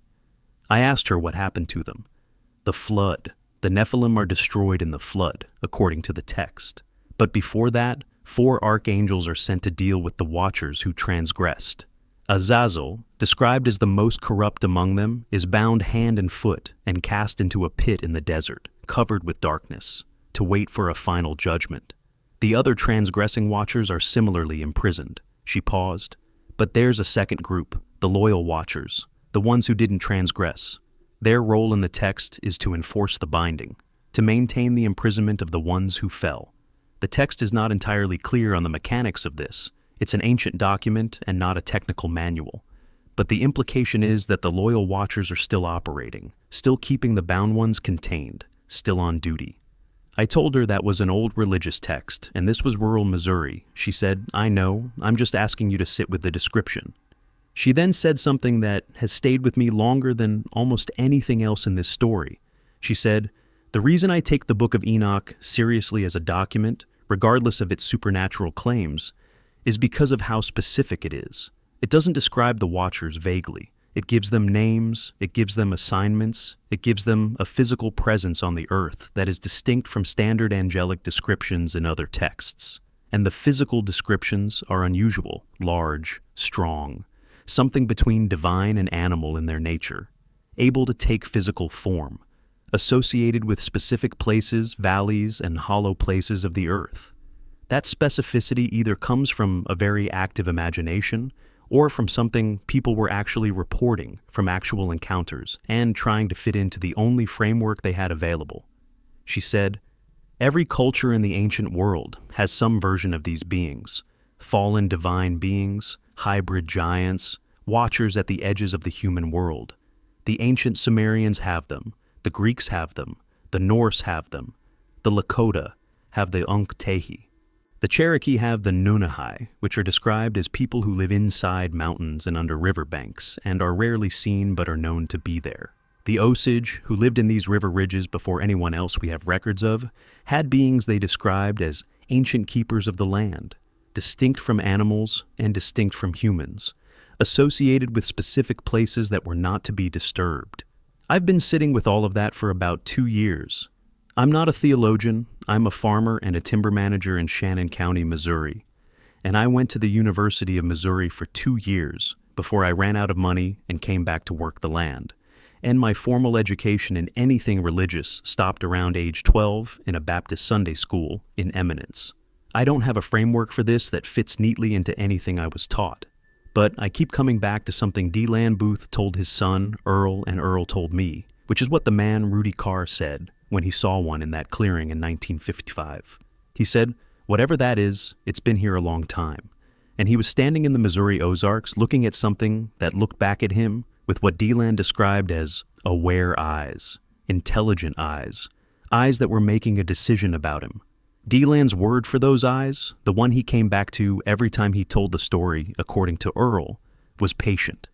I asked her what happened to them. The flood. The Nephilim are destroyed in the flood, according to the text. But before that, 4 archangels are sent to deal with the Watchers who transgressed. Azazel, described as the most corrupt among them, is bound hand and foot and cast into a pit in the desert, covered with darkness, to wait for a final judgment. The other transgressing Watchers are similarly imprisoned. She paused. But there's a second group, the loyal Watchers, the ones who didn't transgress. Their role in the text is to enforce the binding, to maintain the imprisonment of the ones who fell. The text is not entirely clear on the mechanics of this. It's an ancient document and not a technical manual. But the implication is that the loyal Watchers are still operating, still keeping the bound ones contained, still on duty. I told her that was an old religious text, and this was rural Missouri. She said, "I know, I'm just asking you to sit with the description." She then said something that has stayed with me longer than almost anything else in this story. She said, "The reason I take the Book of Enoch seriously as a document, regardless of its supernatural claims, is because of how specific it is. It doesn't describe the Watchers vaguely. It gives them names, it gives them assignments, it gives them a physical presence on the earth that is distinct from standard angelic descriptions in other texts. And the physical descriptions are unusual, large, strong, something between divine and animal in their nature, able to take physical form, associated with specific places, valleys, and hollow places of the earth. That specificity either comes from a very active imagination or from something people were actually reporting from actual encounters and trying to fit into the only framework they had available. She said, "Every culture in the ancient world has some version of these beings, fallen divine beings, hybrid giants, watchers at the edges of the human world. The ancient Sumerians have them, the Greeks have them, the Norse have them, the Lakota have the Unktehi. The Cherokee have the Nunahai, which are described as people who live inside mountains and under riverbanks and are rarely seen but are known to be there. The Osage, who lived in these river ridges before anyone else we have records of, had beings they described as ancient keepers of the land, distinct from animals and distinct from humans, associated with specific places that were not to be disturbed. I've been sitting with all of that for about 2 years. I'm not a theologian, I'm a farmer and a timber manager in Shannon County, Missouri, and I went to the University of Missouri for 2 years before I ran out of money and came back to work the land, and my formal education in anything religious stopped around age 12 in a Baptist Sunday school in Eminence. I don't have a framework for this that fits neatly into anything I was taught, but I keep coming back to something D. Booth told his son, Earl, and Earl told me, which is what the man Rudy Carr said when he saw one in that clearing in 1955. He said, "Whatever that is, it's been here a long time." And he was standing in the Missouri Ozarks looking at something that looked back at him with what D-Lan described as aware eyes, intelligent eyes, eyes that were making a decision about him. D-Lan's word for those eyes, the one he came back to every time he told the story, according to Earl, was patient.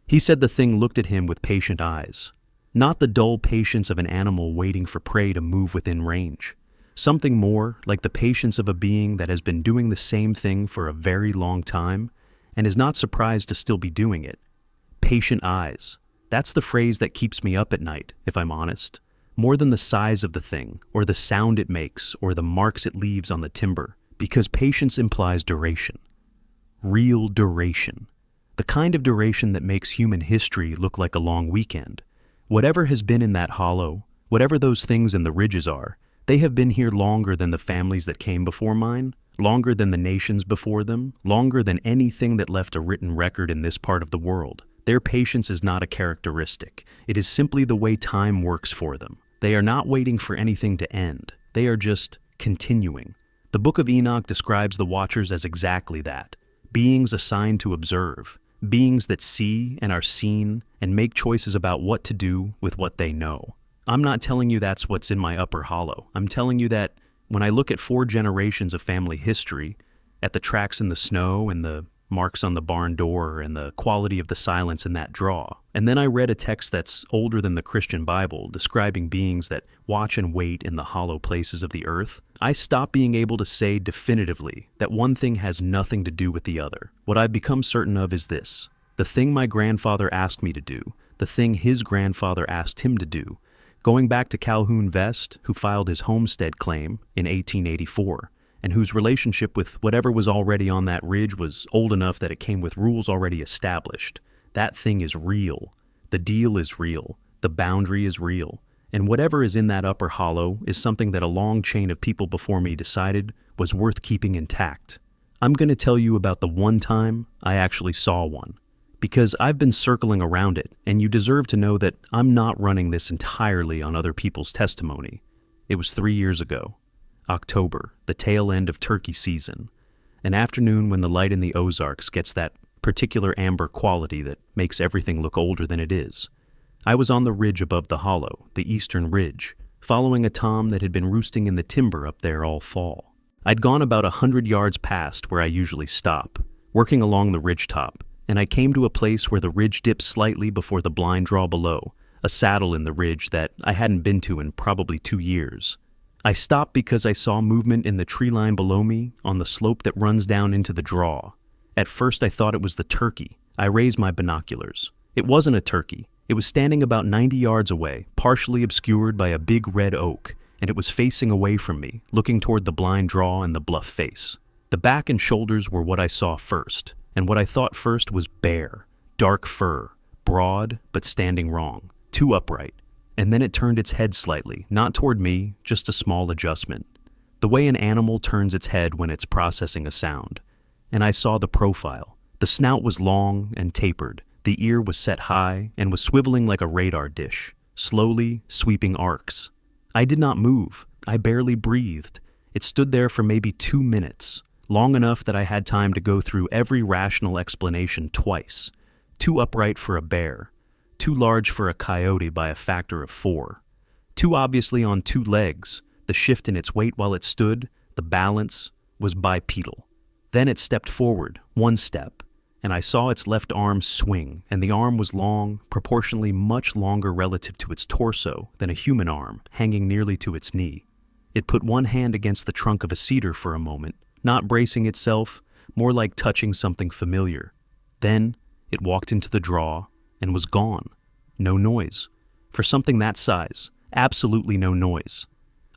He said the thing looked at him with patient eyes. Not the dull patience of an animal waiting for prey to move within range. Something more like the patience of a being that has been doing the same thing for a very long time and is not surprised to still be doing it. Patient eyes. That's the phrase that keeps me up at night, if I'm honest. More than the size of the thing, or the sound it makes, or the marks it leaves on the timber, because patience implies duration. Real duration. The kind of duration that makes human history look like a long weekend. Whatever has been in that hollow, whatever those things in the ridges are, they have been here longer than the families that came before mine, longer than the nations before them, longer than anything that left a written record in this part of the world. Their patience is not a characteristic. It is simply the way time works for them. They are not waiting for anything to end. They are just continuing. The Book of Enoch describes the Watchers as exactly that. Beings assigned to observe. Beings that see and are seen and make choices about what to do with what they know. I'm not telling you that's what's in my upper hollow. I'm telling you that when I look at 4 generations of family history, at the tracks in the snow and the marks on the barn door and the quality of the silence in that draw, and then I read a text that's older than the Christian Bible describing beings that watch and wait in the hollow places of the earth, I stopped being able to say definitively that one thing has nothing to do with the other. What I've become certain of is this: the thing my grandfather asked me to do, the thing his grandfather asked him to do, going back to Calhoun Vest, who filed his homestead claim in 1884, and whose relationship with whatever was already on that ridge was old enough that it came with rules already established. That thing is real. The deal is real. The boundary is real. And whatever is in that upper hollow is something that a long chain of people before me decided was worth keeping intact. I'm going to tell you about the one time I actually saw one, because I've been circling around it, and you deserve to know that I'm not running this entirely on other people's testimony. It was 3 years ago. October, the tail end of turkey season. An afternoon when the light in the Ozarks gets that particular amber quality that makes everything look older than it is. I was on the ridge above the hollow, the eastern ridge, following a tom that had been roosting in the timber up there all fall. I'd gone about 100 yards past where I usually stop, working along the ridgetop, and I came to a place where the ridge dipped slightly before the blind draw below, a saddle in the ridge that I hadn't been to in probably 2 years. I stopped because I saw movement in the tree line below me on the slope that runs down into the draw. At first I thought it was the turkey. I raised my binoculars. It wasn't a turkey. It was standing about 90 yards away, partially obscured by a big red oak, and it was facing away from me, looking toward the blind draw and the bluff face. The back and shoulders were what I saw first, and what I thought first was bare, dark fur, broad but standing wrong, too upright. And then it turned its head slightly, not toward me, just a small adjustment. The way an animal turns its head when it's processing a sound. And I saw the profile. The snout was long and tapered. The ear was set high and was swiveling like a radar dish, slowly sweeping arcs. I did not move. I barely breathed. It stood there for maybe 2 minutes, long enough that I had time to go through every rational explanation twice. Too upright for a bear. Too large for a coyote by a factor of 4. Too obviously on 2 legs, the shift in its weight while it stood, the balance, was bipedal. Then it stepped forward, 1 step, and I saw its left arm swing, and the arm was long, proportionally much longer relative to its torso than a human arm, hanging nearly to its knee. It put 1 hand against the trunk of a cedar for a moment, not bracing itself, more like touching something familiar. Then it walked into the draw, and was gone. No noise. For something that size, absolutely no noise.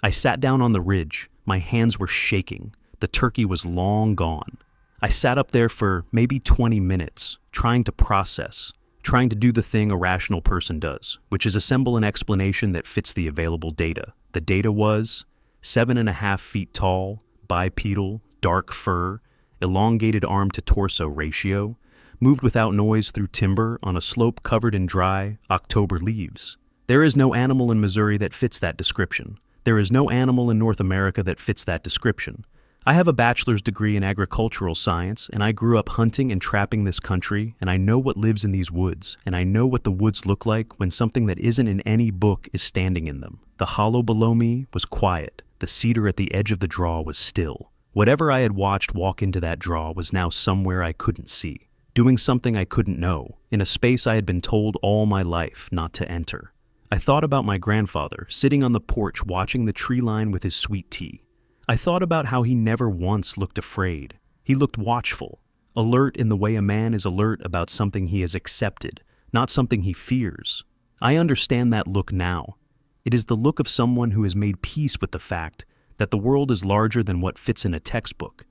I sat down on the ridge. My hands were shaking. The turkey was long gone. I sat up there for maybe 20 minutes, trying to process, trying to do the thing a rational person does, which is assemble an explanation that fits the available data. The data was 7.5 feet tall, bipedal, dark fur, elongated arm to torso ratio, moved without noise through timber on a slope covered in dry October leaves. There is no animal in Missouri that fits that description. There is no animal in North America that fits that description. I have a bachelor's degree in agricultural science, and I grew up hunting and trapping this country, and I know what lives in these woods, and I know what the woods look like when something that isn't in any book is standing in them. The hollow below me was quiet. The cedar at the edge of the draw was still. Whatever I had watched walk into that draw was now somewhere I couldn't see. doing something I couldn't know, in a space I had been told all my life not to enter. I thought about my grandfather sitting on the porch watching the tree line with his sweet tea. I thought about how he never once looked afraid. He looked watchful, alert in the way a man is alert about something he has accepted, not something he fears. I understand that look now. It is the look of someone who has made peace with the fact that the world is larger than what fits in a textbook,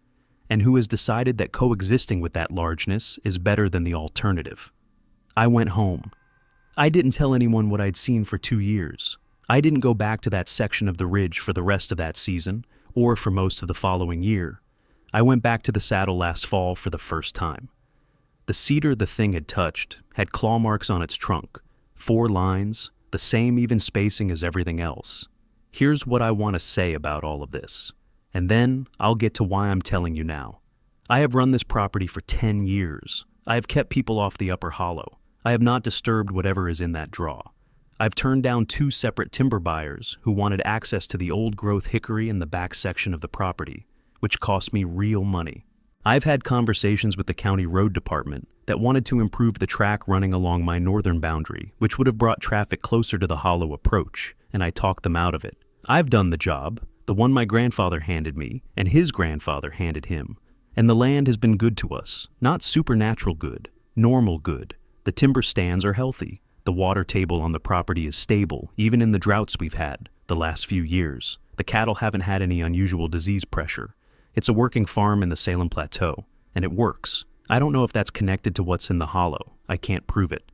and who has decided that coexisting with that largeness is better than the alternative. I went home. I didn't tell anyone what I'd seen for 2 years. I didn't go back to that section of the ridge for the rest of that season, or for most of the following year. I went back to the saddle last fall for the first time. The cedar the thing had touched had claw marks on its trunk, 4 lines, the same even spacing as everything else. Here's what I want to say about all of this, and then I'll get to why I'm telling you now. I have run this property for 10 years. I have kept people off the upper hollow. I have not disturbed whatever is in that draw. I've turned down 2 separate timber buyers who wanted access to the old-growth hickory in the back section of the property, which cost me real money. I've had conversations with the county road department that wanted to improve the track running along my northern boundary, which would have brought traffic closer to the hollow approach, and I talked them out of it. I've done the job, the one my grandfather handed me, and his grandfather handed him, and the land has been good to us, not supernatural good, normal good. The timber stands are healthy. The water table on the property is stable, even in the droughts we've had the last few years. The cattle haven't had any unusual disease pressure. It's a working farm in the Salem Plateau, and it works. I don't know if that's connected to what's in the hollow. I can't prove it.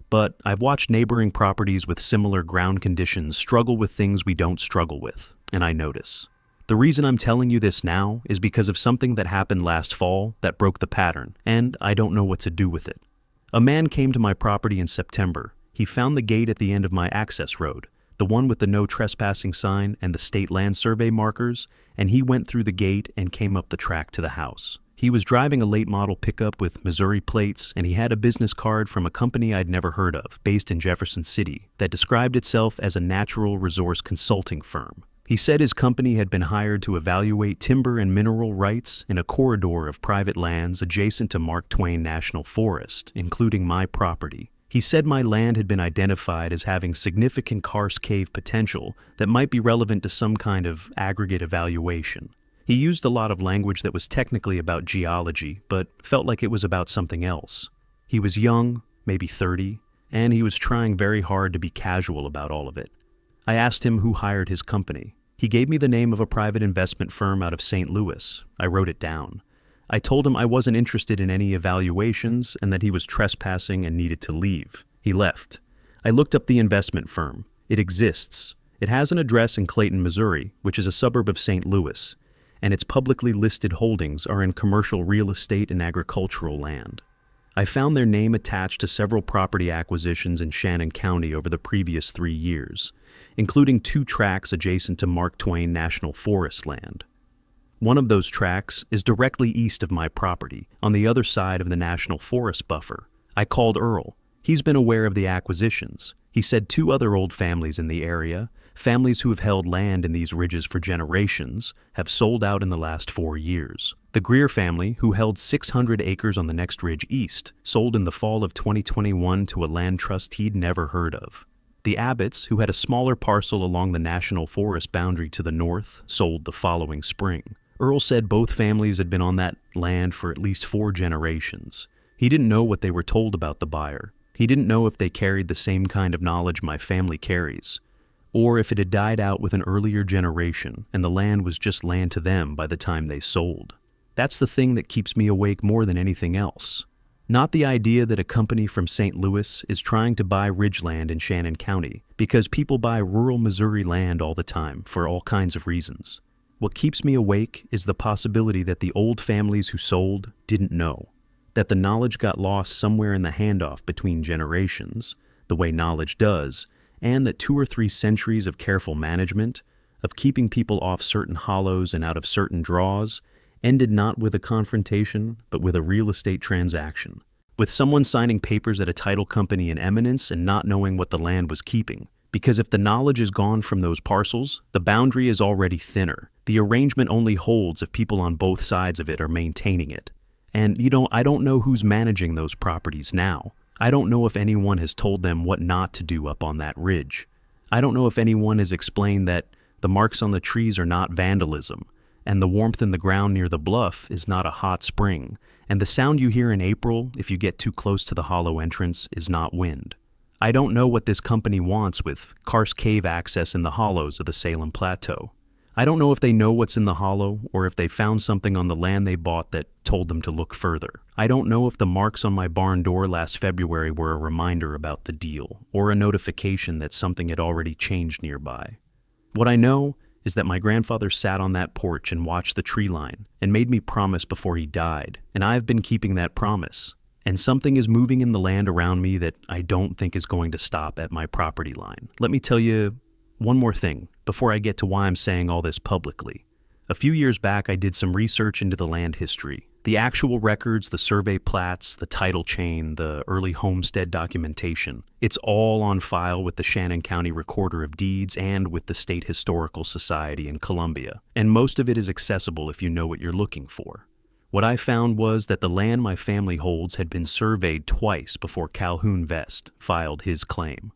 But I've watched neighboring properties with similar ground conditions struggle with things we don't struggle with, and I notice. The reason I'm telling you this now is because of something that happened last fall that broke the pattern, and I don't know what to do with it. A man came to my property in September. He found the gate at the end of my access road, the one with the no trespassing sign and the state land survey markers, and he went through the gate and came up the track to the house. He was driving a late model pickup with Missouri plates, and he had a business card from a company I'd never heard of, based in Jefferson City, that described itself as a natural resource consulting firm. He said his company had been hired to evaluate timber and mineral rights in a corridor of private lands adjacent to Mark Twain National Forest, including my property. He said my land had been identified as having significant karst cave potential that might be relevant to some kind of aggregate evaluation. He used a lot of language that was technically about geology, but felt like it was about something else. He was young, maybe 30, and he was trying very hard to be casual about all of it. I asked him who hired his company. He gave me the name of a private investment firm out of St. Louis. I wrote it down. I told him I wasn't interested in any evaluations and that he was trespassing and needed to leave. He left. I looked up the investment firm. It exists. It has an address in Clayton, Missouri, which is a suburb of St. Louis, and its publicly listed holdings are in commercial real estate and agricultural land. I found their name attached to several property acquisitions in Shannon County over the previous 3 years, including 2 tracts adjacent to Mark Twain National Forest land. One of those tracts is directly east of my property, on the other side of the National Forest buffer. I called Earl. He's been aware of the acquisitions. He said 2 other old families in the area, families who have held land in these ridges for generations, have sold out in the last 4 years. The Greer family, who held 600 acres on the next ridge east, sold in the fall of 2021 to a land trust he'd never heard of. The Abbotts, who had a smaller parcel along the National Forest boundary to the north, sold the following spring. Earl said both families had been on that land for at least 4 generations. He didn't know what they were told about the buyer. He didn't know if they carried the same kind of knowledge my family carries, or if it had died out with an earlier generation and the land was just land to them by the time they sold. That's the thing that keeps me awake more than anything else. Not the idea that a company from St. Louis is trying to buy ridgeland in Shannon County, because people buy rural Missouri land all the time for all kinds of reasons. What keeps me awake is the possibility that the old families who sold didn't know, that the knowledge got lost somewhere in the handoff between generations, the way knowledge does, and that 2 or 3 centuries of careful management, of keeping people off certain hollows and out of certain draws, ended not with a confrontation, but with a real estate transaction, with someone signing papers at a title company in eminence and not knowing what the land was keeping. Because if the knowledge is gone from those parcels, the boundary is already thinner. The arrangement only holds if people on both sides of it are maintaining it. And, I don't know who's managing those properties now. I don't know if anyone has told them what not to do up on that ridge. I don't know if anyone has explained that the marks on the trees are not vandalism, and the warmth in the ground near the bluff is not a hot spring, and the sound you hear in April if you get too close to the hollow entrance is not wind. I don't know what this company wants with karst cave access in the hollows of the Salem Plateau. I don't know if they know what's in the hollow or if they found something on the land they bought that told them to look further. I don't know if the marks on my barn door last February were a reminder about the deal or a notification that something had already changed nearby. What I know is that my grandfather sat on that porch and watched the tree line and made me promise before he died, and I've been keeping that promise. And something is moving in the land around me that I don't think is going to stop at my property line. Let me tell you one more thing before I get to why I'm saying all this publicly. A few years back, I did some research into the land history. The actual records, the survey plats, the title chain, the early homestead documentation. It's all on file with the Shannon County Recorder of Deeds and with the State Historical Society in Columbia. And most of it is accessible if you know what you're looking for. What I found was that the land my family holds had been surveyed twice before Calhoun Vest filed his claim.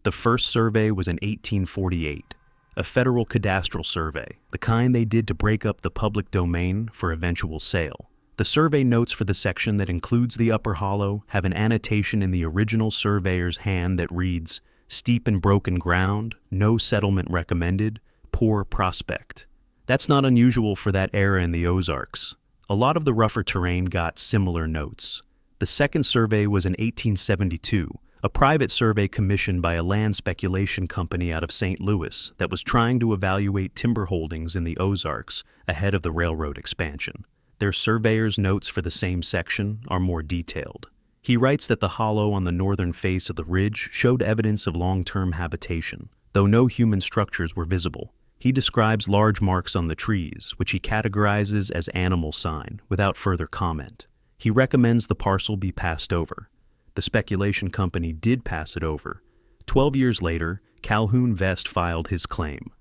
The first survey was in 1848, a federal cadastral survey, the kind they did to break up the public domain for eventual sale. The survey notes for the section that includes the upper hollow have an annotation in the original surveyor's hand that reads, "Steep and broken ground, no settlement recommended, poor prospect." That's not unusual for that era in the Ozarks. A lot of the rougher terrain got similar notes. The second survey was in 1872, a private survey commissioned by a land speculation company out of St. Louis that was trying to evaluate timber holdings in the Ozarks ahead of the railroad expansion. Their surveyor's notes for the same section are more detailed. He writes that the hollow on the northern face of the ridge showed evidence of long-term habitation, though no human structures were visible. He describes large marks on the trees, which he categorizes as animal sign, without further comment. He recommends the parcel be passed over. The speculation company did pass it over. 12 years later, Calhoun Vest filed his claim.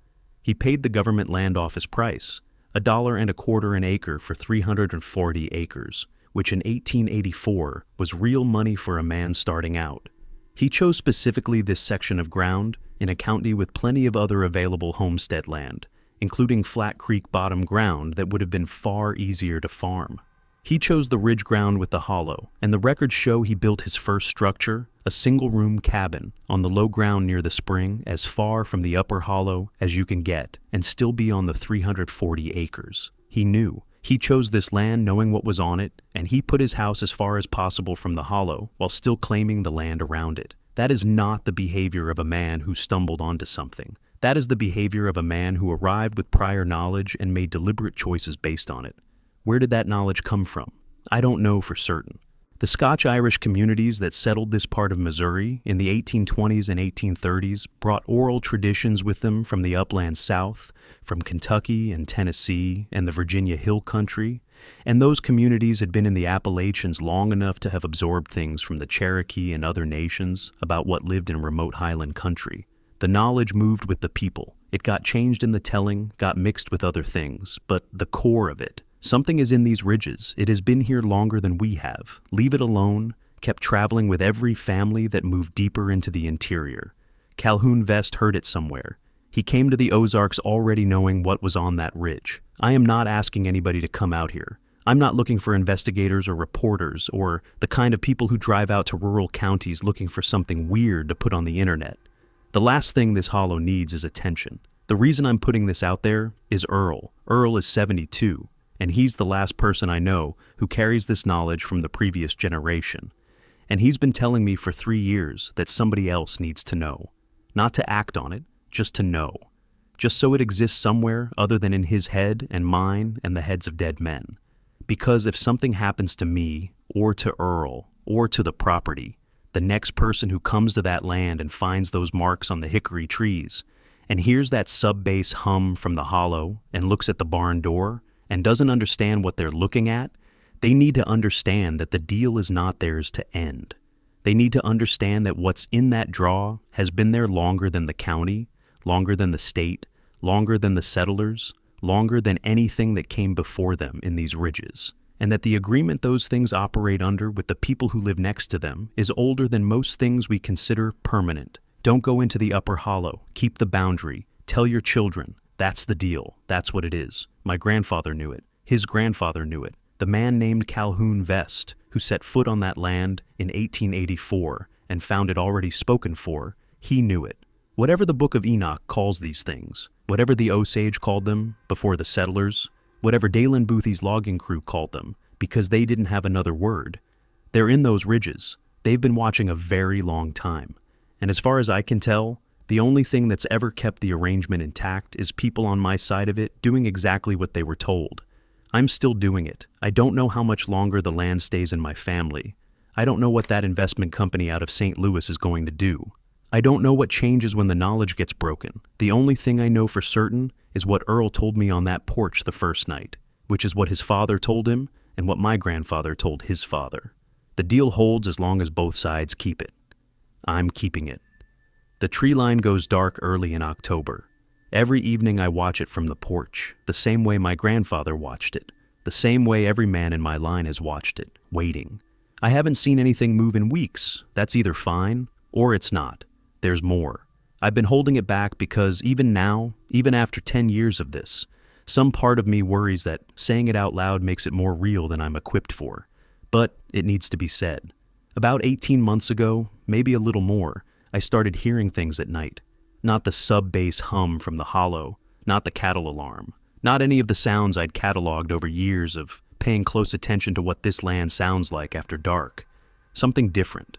He paid the government land office price, $1.25 an acre for 340 acres, which in 1884 was real money for a man starting out. He chose specifically this section of ground in a county with plenty of other available homestead land, including Flat Creek bottom ground that would have been far easier to farm. He chose the ridge ground with the hollow, and the records show he built his first structure, a single-room cabin, on the low ground near the spring, as far from the upper hollow as you can get, and still be on the 340 acres. He knew. He chose this land knowing what was on it, and he put his house as far as possible from the hollow, while still claiming the land around it. That is not the behavior of a man who stumbled onto something. That is the behavior of a man who arrived with prior knowledge and made deliberate choices based on it. Where did that knowledge come from? I don't know for certain. The Scotch-Irish communities that settled this part of Missouri in the 1820s and 1830s brought oral traditions with them from the upland South, from Kentucky and Tennessee and the Virginia Hill Country, and those communities had been in the Appalachians long enough to have absorbed things from the Cherokee and other nations about what lived in remote highland country. The knowledge moved with the people. It got changed in the telling, got mixed with other things, but the core of it, something is in these ridges. It has been here longer than we have. Leave it alone, kept traveling with every family that moved deeper into the interior. Calhoun Vest heard it somewhere. He came to the Ozarks already knowing what was on that ridge. I am not asking anybody to come out here. I'm not looking for investigators or reporters or the kind of people who drive out to rural counties looking for something weird to put on the internet. The last thing this hollow needs is attention. The reason I'm putting this out there is Earl. Earl is 72. And he's the last person I know who carries this knowledge from the previous generation. And he's been telling me for 3 years that somebody else needs to know. Not to act on it, just to know. Just so it exists somewhere other than in his head and mine and the heads of dead men. Because if something happens to me, or to Earl, or to the property, the next person who comes to that land and finds those marks on the hickory trees, and hears that sub-bass hum from the hollow and looks at the barn door, and doesn't understand what they're looking at, they need to understand that the deal is not theirs to end. They need to understand that what's in that draw has been there longer than the county, longer than the state, longer than the settlers, longer than anything that came before them in these ridges. and that the agreement those things operate under with the people who live next to them is older than most things we consider permanent. Don't go into the upper hollow. Keep the boundary. Tell your children. That's the deal. That's what it is. My grandfather knew it. His grandfather knew it. The man named Calhoun Vest, who set foot on that land in 1884 and found it already spoken for, he knew it. Whatever the Book of Enoch calls these things, whatever the Osage called them before the settlers, whatever Dalen Boothie's logging crew called them, because they didn't have another word, they're in those ridges. They've been watching a very long time. And as far as I can tell, the only thing that's ever kept the arrangement intact is people on my side of it doing exactly what they were told. I'm still doing it. I don't know how much longer the land stays in my family. I don't know what that investment company out of St. Louis is going to do. I don't know what changes when the knowledge gets broken. The only thing I know for certain is what Earl told me on that porch the first night, which is what his father told him and what my grandfather told his father. The deal holds as long as both sides keep it. I'm keeping it. The tree line goes dark early in October. Every evening I watch it from the porch, the same way my grandfather watched it, the same way every man in my line has watched it, waiting. I haven't seen anything move in weeks. That's either fine or it's not. There's more. I've been holding it back because even now, even after 10 years of this, some part of me worries that saying it out loud makes it more real than I'm equipped for. But it needs to be said. About 18 months ago, maybe a little more, I started hearing things at night. Not the sub-bass hum from the hollow, not the cattle alarm, not any of the sounds I'd cataloged over years of paying close attention to what this land sounds like after dark. Something different.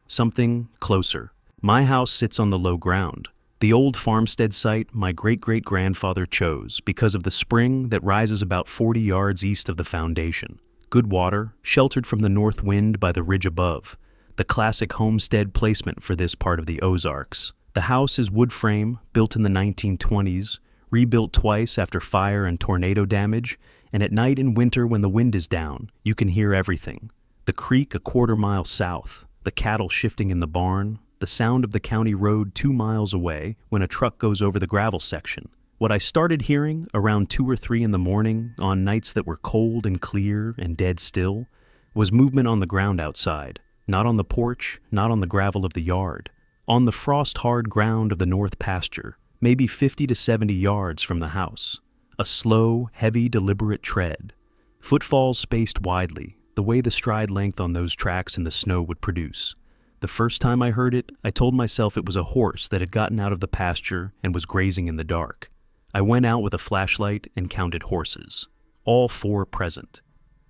Something closer. My house sits on the low ground, the old farmstead site my great-great-grandfather chose because of the spring that rises about 40 yards east of the foundation. Good water, sheltered from the north wind by the ridge above, the classic homestead placement for this part of the Ozarks. The house is wood frame, built in the 1920s, rebuilt twice after fire and tornado damage, and at night in winter when the wind is down, you can hear everything. The creek a quarter-mile south, the cattle shifting in the barn, the sound of the county road 2 miles away when a truck goes over the gravel section. What I started hearing around 2 or 3 in the morning on nights that were cold and clear and dead still was movement on the ground outside, not on the porch, not on the gravel of the yard. On the frost-hard ground of the north pasture, maybe 50 to 70 yards from the house. A slow, heavy, deliberate tread. Footfalls spaced widely, the way the stride length on those tracks in the snow would produce. The first time I heard it, I told myself it was a horse that had gotten out of the pasture and was grazing in the dark. I went out with a flashlight and counted horses. All 4 present.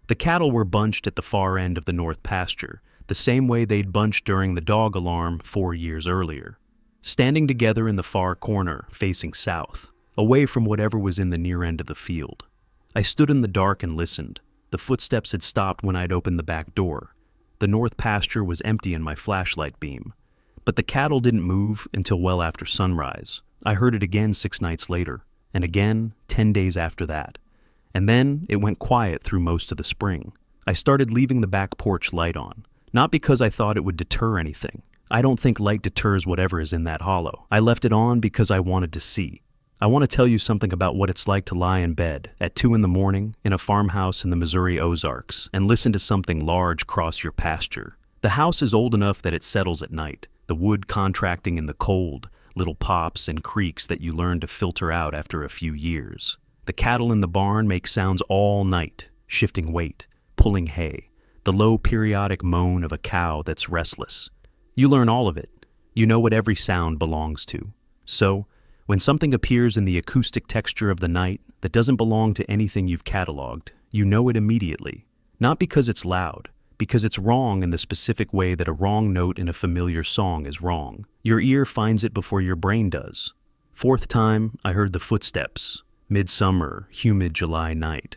The cattle were bunched at the far end of the north pasture, the same way they'd bunched during the dog alarm 4 years earlier. Standing together in the far corner, facing south, away from whatever was in the near end of the field. I stood in the dark and listened. The footsteps had stopped when I'd opened the back door. The north pasture was empty in my flashlight beam. But the cattle didn't move until well after sunrise. I heard it again 6 nights later, and again 10 days after that. And then it went quiet through most of the spring. I started leaving the back porch light on. Not because I thought it would deter anything. I don't think light deters whatever is in that hollow. I left it on because I wanted to see. I want to tell you something about what it's like to lie in bed at 2 in the morning in a farmhouse in the Missouri Ozarks and listen to something large cross your pasture. The house is old enough that it settles at night, the wood contracting in the cold, little pops and creaks that you learn to filter out after a few years. The cattle in the barn make sounds all night, shifting weight, pulling hay. The low periodic moan of a cow that's restless. You learn all of it. You know what every sound belongs to. So, when something appears in the acoustic texture of the night that doesn't belong to anything you've cataloged, you know it immediately. Not because it's loud, because it's wrong in the specific way that a wrong note in a familiar song is wrong. Your ear finds it before your brain does. 4th time, I heard the footsteps. Midsummer, humid July night.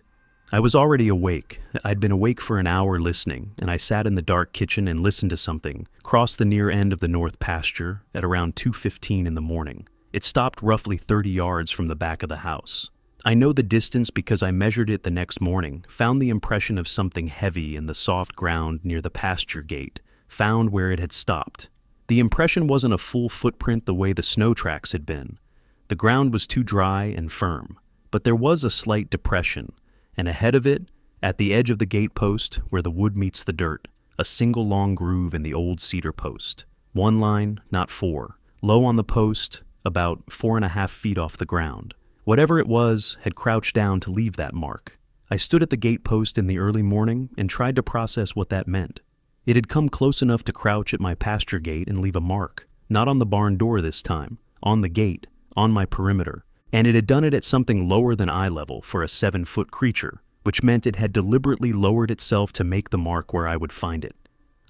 I was already awake. I'd been awake for an hour listening, and I sat in the dark kitchen and listened to something cross the near end of the north pasture at around 2:15 in the morning. It stopped roughly 30 yards from the back of the house. I know the distance because I measured it the next morning, found the impression of something heavy in the soft ground near the pasture gate, found where it had stopped. The impression wasn't a full footprint the way the snow tracks had been. The ground was too dry and firm, but there was a slight depression, and ahead of it, At the edge of the gatepost, where the wood meets the dirt, a single long groove in the old cedar post. One line, not four. Low on the post, about 4.5 feet off the ground. Whatever it was had crouched down to leave that mark. I stood at the gatepost in the early morning and tried to process what that meant. It had come close enough to crouch at my pasture gate and leave a mark, not on the barn door this time, on the gate, on my perimeter, and it had done it at something lower than eye level for a 7-foot creature, which meant it had deliberately lowered itself to make the mark where I would find it.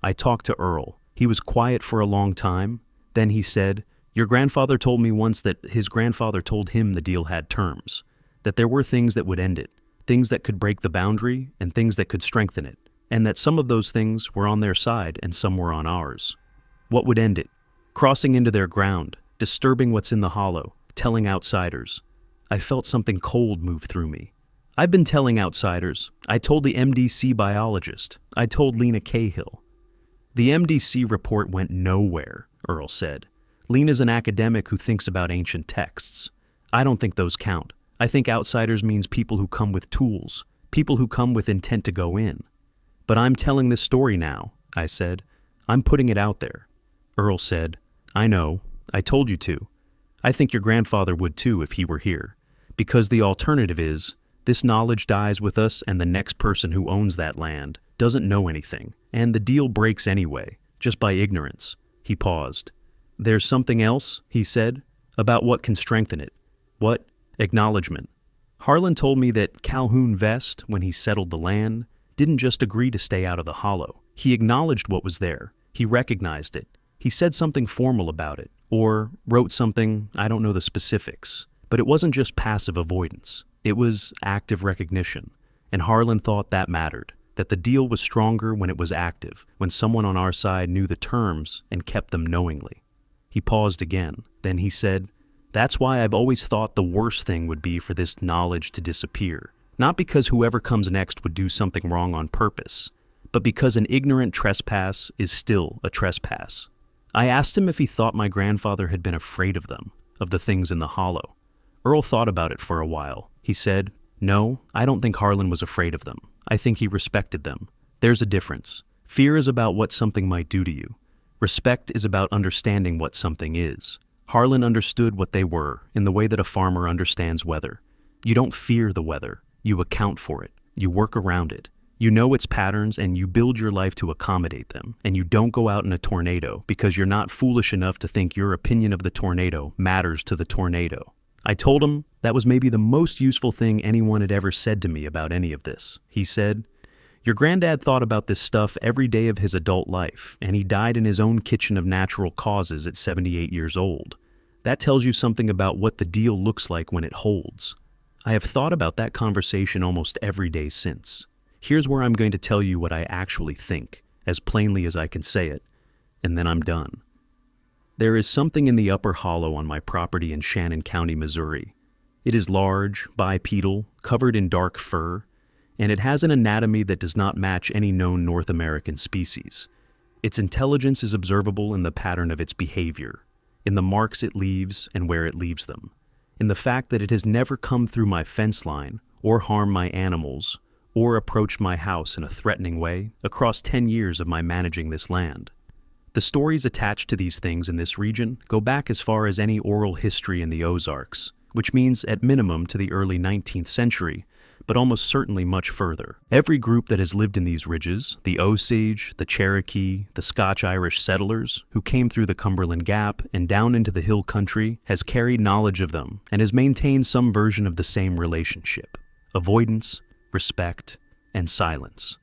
I talked to Earl. He was quiet for a long time. Then he said, "Your grandfather told me once that his grandfather told him the deal had terms, that there were things that would end it, things that could break the boundary and things that could strengthen it, and that some of those things were on their side and some were on ours. What would end it? Crossing into their ground, disturbing what's in the hollow, telling outsiders." I felt something cold move through me. I've been telling outsiders. I told the MDC biologist. I told Lena Cahill. The MDC report went nowhere, Earl said. Lena's an academic who thinks about ancient texts. I don't think those count. I think outsiders means people who come with tools, people who come with intent to go in. But I'm telling this story now, I said. I'm putting it out there. Earl said, "I know. I told you to. I think your grandfather would too if he were here. Because the alternative is, this knowledge dies with us and the next person who owns that land doesn't know anything, and the deal breaks anyway, just by ignorance." He paused. "There's something else," he said, "about what can strengthen it." "What?" "Acknowledgement. Harlan told me that Calhoun Vest, when he settled the land, didn't just agree to stay out of the hollow. He acknowledged what was there. He recognized it. He said something formal about it, or wrote something, I don't know the specifics. But it wasn't just passive avoidance. It was active recognition. And Harlan thought that mattered, that the deal was stronger when it was active, when someone on our side knew the terms and kept them knowingly. He paused again. Then he said, "That's why I've always thought the worst thing would be for this knowledge to disappear. Not because whoever comes next would do something wrong on purpose, but because an ignorant trespass is still a trespass." I asked him if he thought my grandfather had been afraid of them, of the things in the hollow. Earl thought about it for a while. He said, "No, I don't think Harlan was afraid of them. I think he respected them. There's a difference. Fear is about what something might do to you. Respect is about understanding what something is. Harlan understood what they were in the way that a farmer understands weather. You don't fear the weather. You account for it. You work around it. You know its patterns and you build your life to accommodate them. And you don't go out in a tornado because you're not foolish enough to think your opinion of the tornado matters to the tornado." I told him that was maybe the most useful thing anyone had ever said to me about any of this. He said, "Your granddad thought about this stuff every day of his adult life, and he died in his own kitchen of natural causes at 78 years old. That tells you something about what the deal looks like when it holds." I have thought about that conversation almost every day since. Here's where I'm going to tell you what I actually think, as plainly as I can say it, and then I'm done. There is something in the upper hollow on my property in Shannon County, Missouri. It is large, bipedal, covered in dark fur, and it has an anatomy that does not match any known North American species. Its intelligence is observable in the pattern of its behavior, in the marks it leaves and where it leaves them, in the fact that it has never come through my fence line, or harmed my animals, or approached my house in a threatening way across 10 years of my managing this land. The stories attached to these things in this region go back as far as any oral history in the Ozarks, which means at minimum to the early 19th century, but almost certainly much further. Every group that has lived in these ridges, the Osage, the Cherokee, the Scotch-Irish settlers who came through the Cumberland Gap and down into the hill country, has carried knowledge of them and has maintained some version of the same relationship: avoidance, respect, and silence.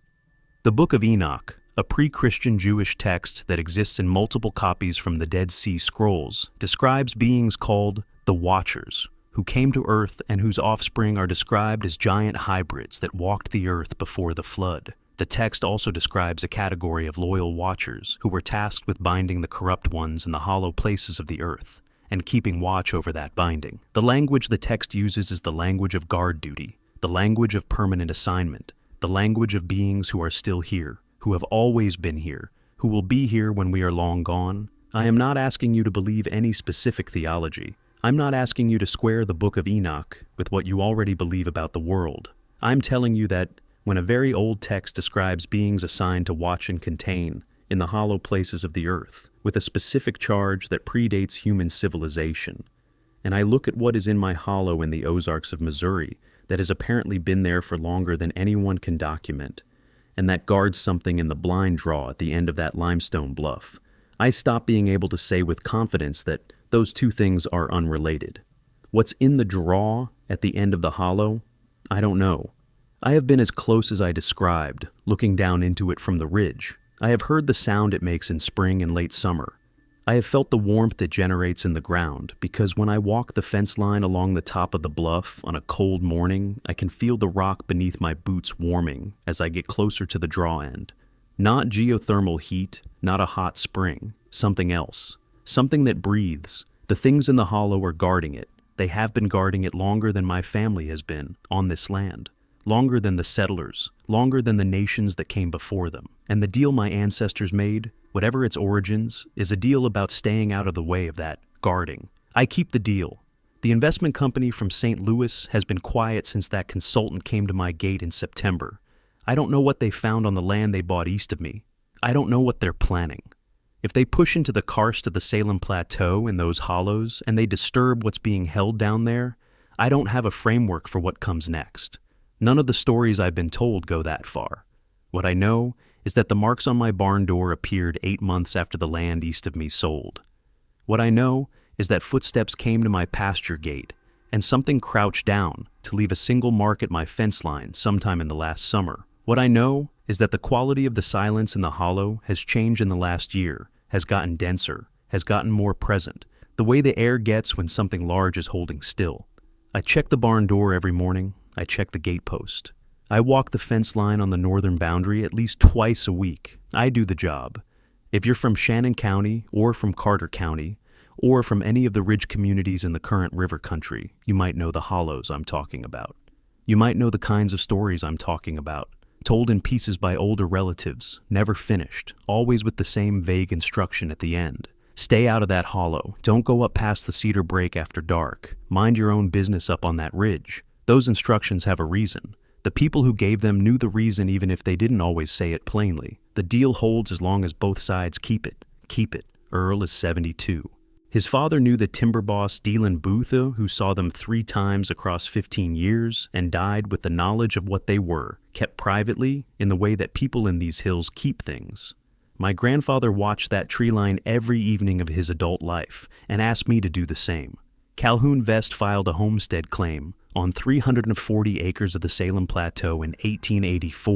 The Book of Enoch, a pre-Christian Jewish text that exists in multiple copies from the Dead Sea Scrolls, describes beings called the Watchers, who came to Earth and whose offspring are described as giant hybrids that walked the earth before the flood. The text also describes a category of loyal watchers who were tasked with binding the corrupt ones in the hollow places of the earth and keeping watch over that binding. The language the text uses is the language of guard duty, the language of permanent assignment, the language of beings who are still here, who have always been here, who will be here when we are long gone. I am not asking you to believe any specific theology. I'm not asking you to square the Book of Enoch with what you already believe about the world. I'm telling you that when a very old text describes beings assigned to watch and contain in the hollow places of the earth, with a specific charge that predates human civilization. And I look at what is in my hollow in the Ozarks of Missouri that has apparently been there for longer than anyone can document, and that guards something in the blind draw at the end of that limestone bluff. I stop being able to say with confidence that those two things are unrelated. What's in the draw at the end of the hollow? I don't know. I have been as close as I described, looking down into it from the ridge. I have heard the sound it makes in spring and late summer. I have felt the warmth it generates in the ground, because when I walk the fence line along the top of the bluff on a cold morning, I can feel the rock beneath my boots warming as I get closer to the draw end. Not geothermal heat, not a hot spring, something else. Something that breathes. The things in the hollow are guarding it. They have been guarding it longer than my family has been on this land. Longer than the settlers, longer than the nations that came before them. And the deal my ancestors made, whatever its origins, is a deal about staying out of the way of that guarding. I keep the deal. The investment company from St. Louis has been quiet since that consultant came to my gate in September. I don't know what they found on the land they bought east of me. I don't know what they're planning. If they push into the karst of the Salem Plateau in those hollows and they disturb what's being held down there, I don't have a framework for what comes next. None of the stories I've been told go that far. What I know is that the marks on my barn door appeared 8 months after the land east of me sold. What I know is that footsteps came to my pasture gate, and something crouched down to leave a single mark at my fence line sometime in the last summer. What I know is that the quality of the silence in the hollow has changed in the last year, has gotten denser, has gotten more present, the way the air gets when something large is holding still. I check the barn door every morning. I check the gatepost. I walk the fence line on the northern boundary at least twice a week. I do the job. If you're from Shannon County or from Carter County or from any of the ridge communities in the current river country, you might know the hollows I'm talking about. You might know the kinds of stories I'm talking about, told in pieces by older relatives, never finished, always with the same vague instruction at the end. Stay out of that hollow. Don't go up past the cedar break after dark. Mind your own business up on that ridge. Those instructions have a reason. The people who gave them knew the reason even if they didn't always say it plainly. The deal holds as long as both sides keep it. Keep it. Earl is 72. His father knew the timber boss Dealin Booth, who saw them 3 times across 15 years and died with the knowledge of what they were, kept privately in the way that people in these hills keep things. My grandfather watched that tree line every evening of his adult life and asked me to do the same. Calhoun Vest filed a homestead claim on 340 acres of the Salem Plateau in 1884.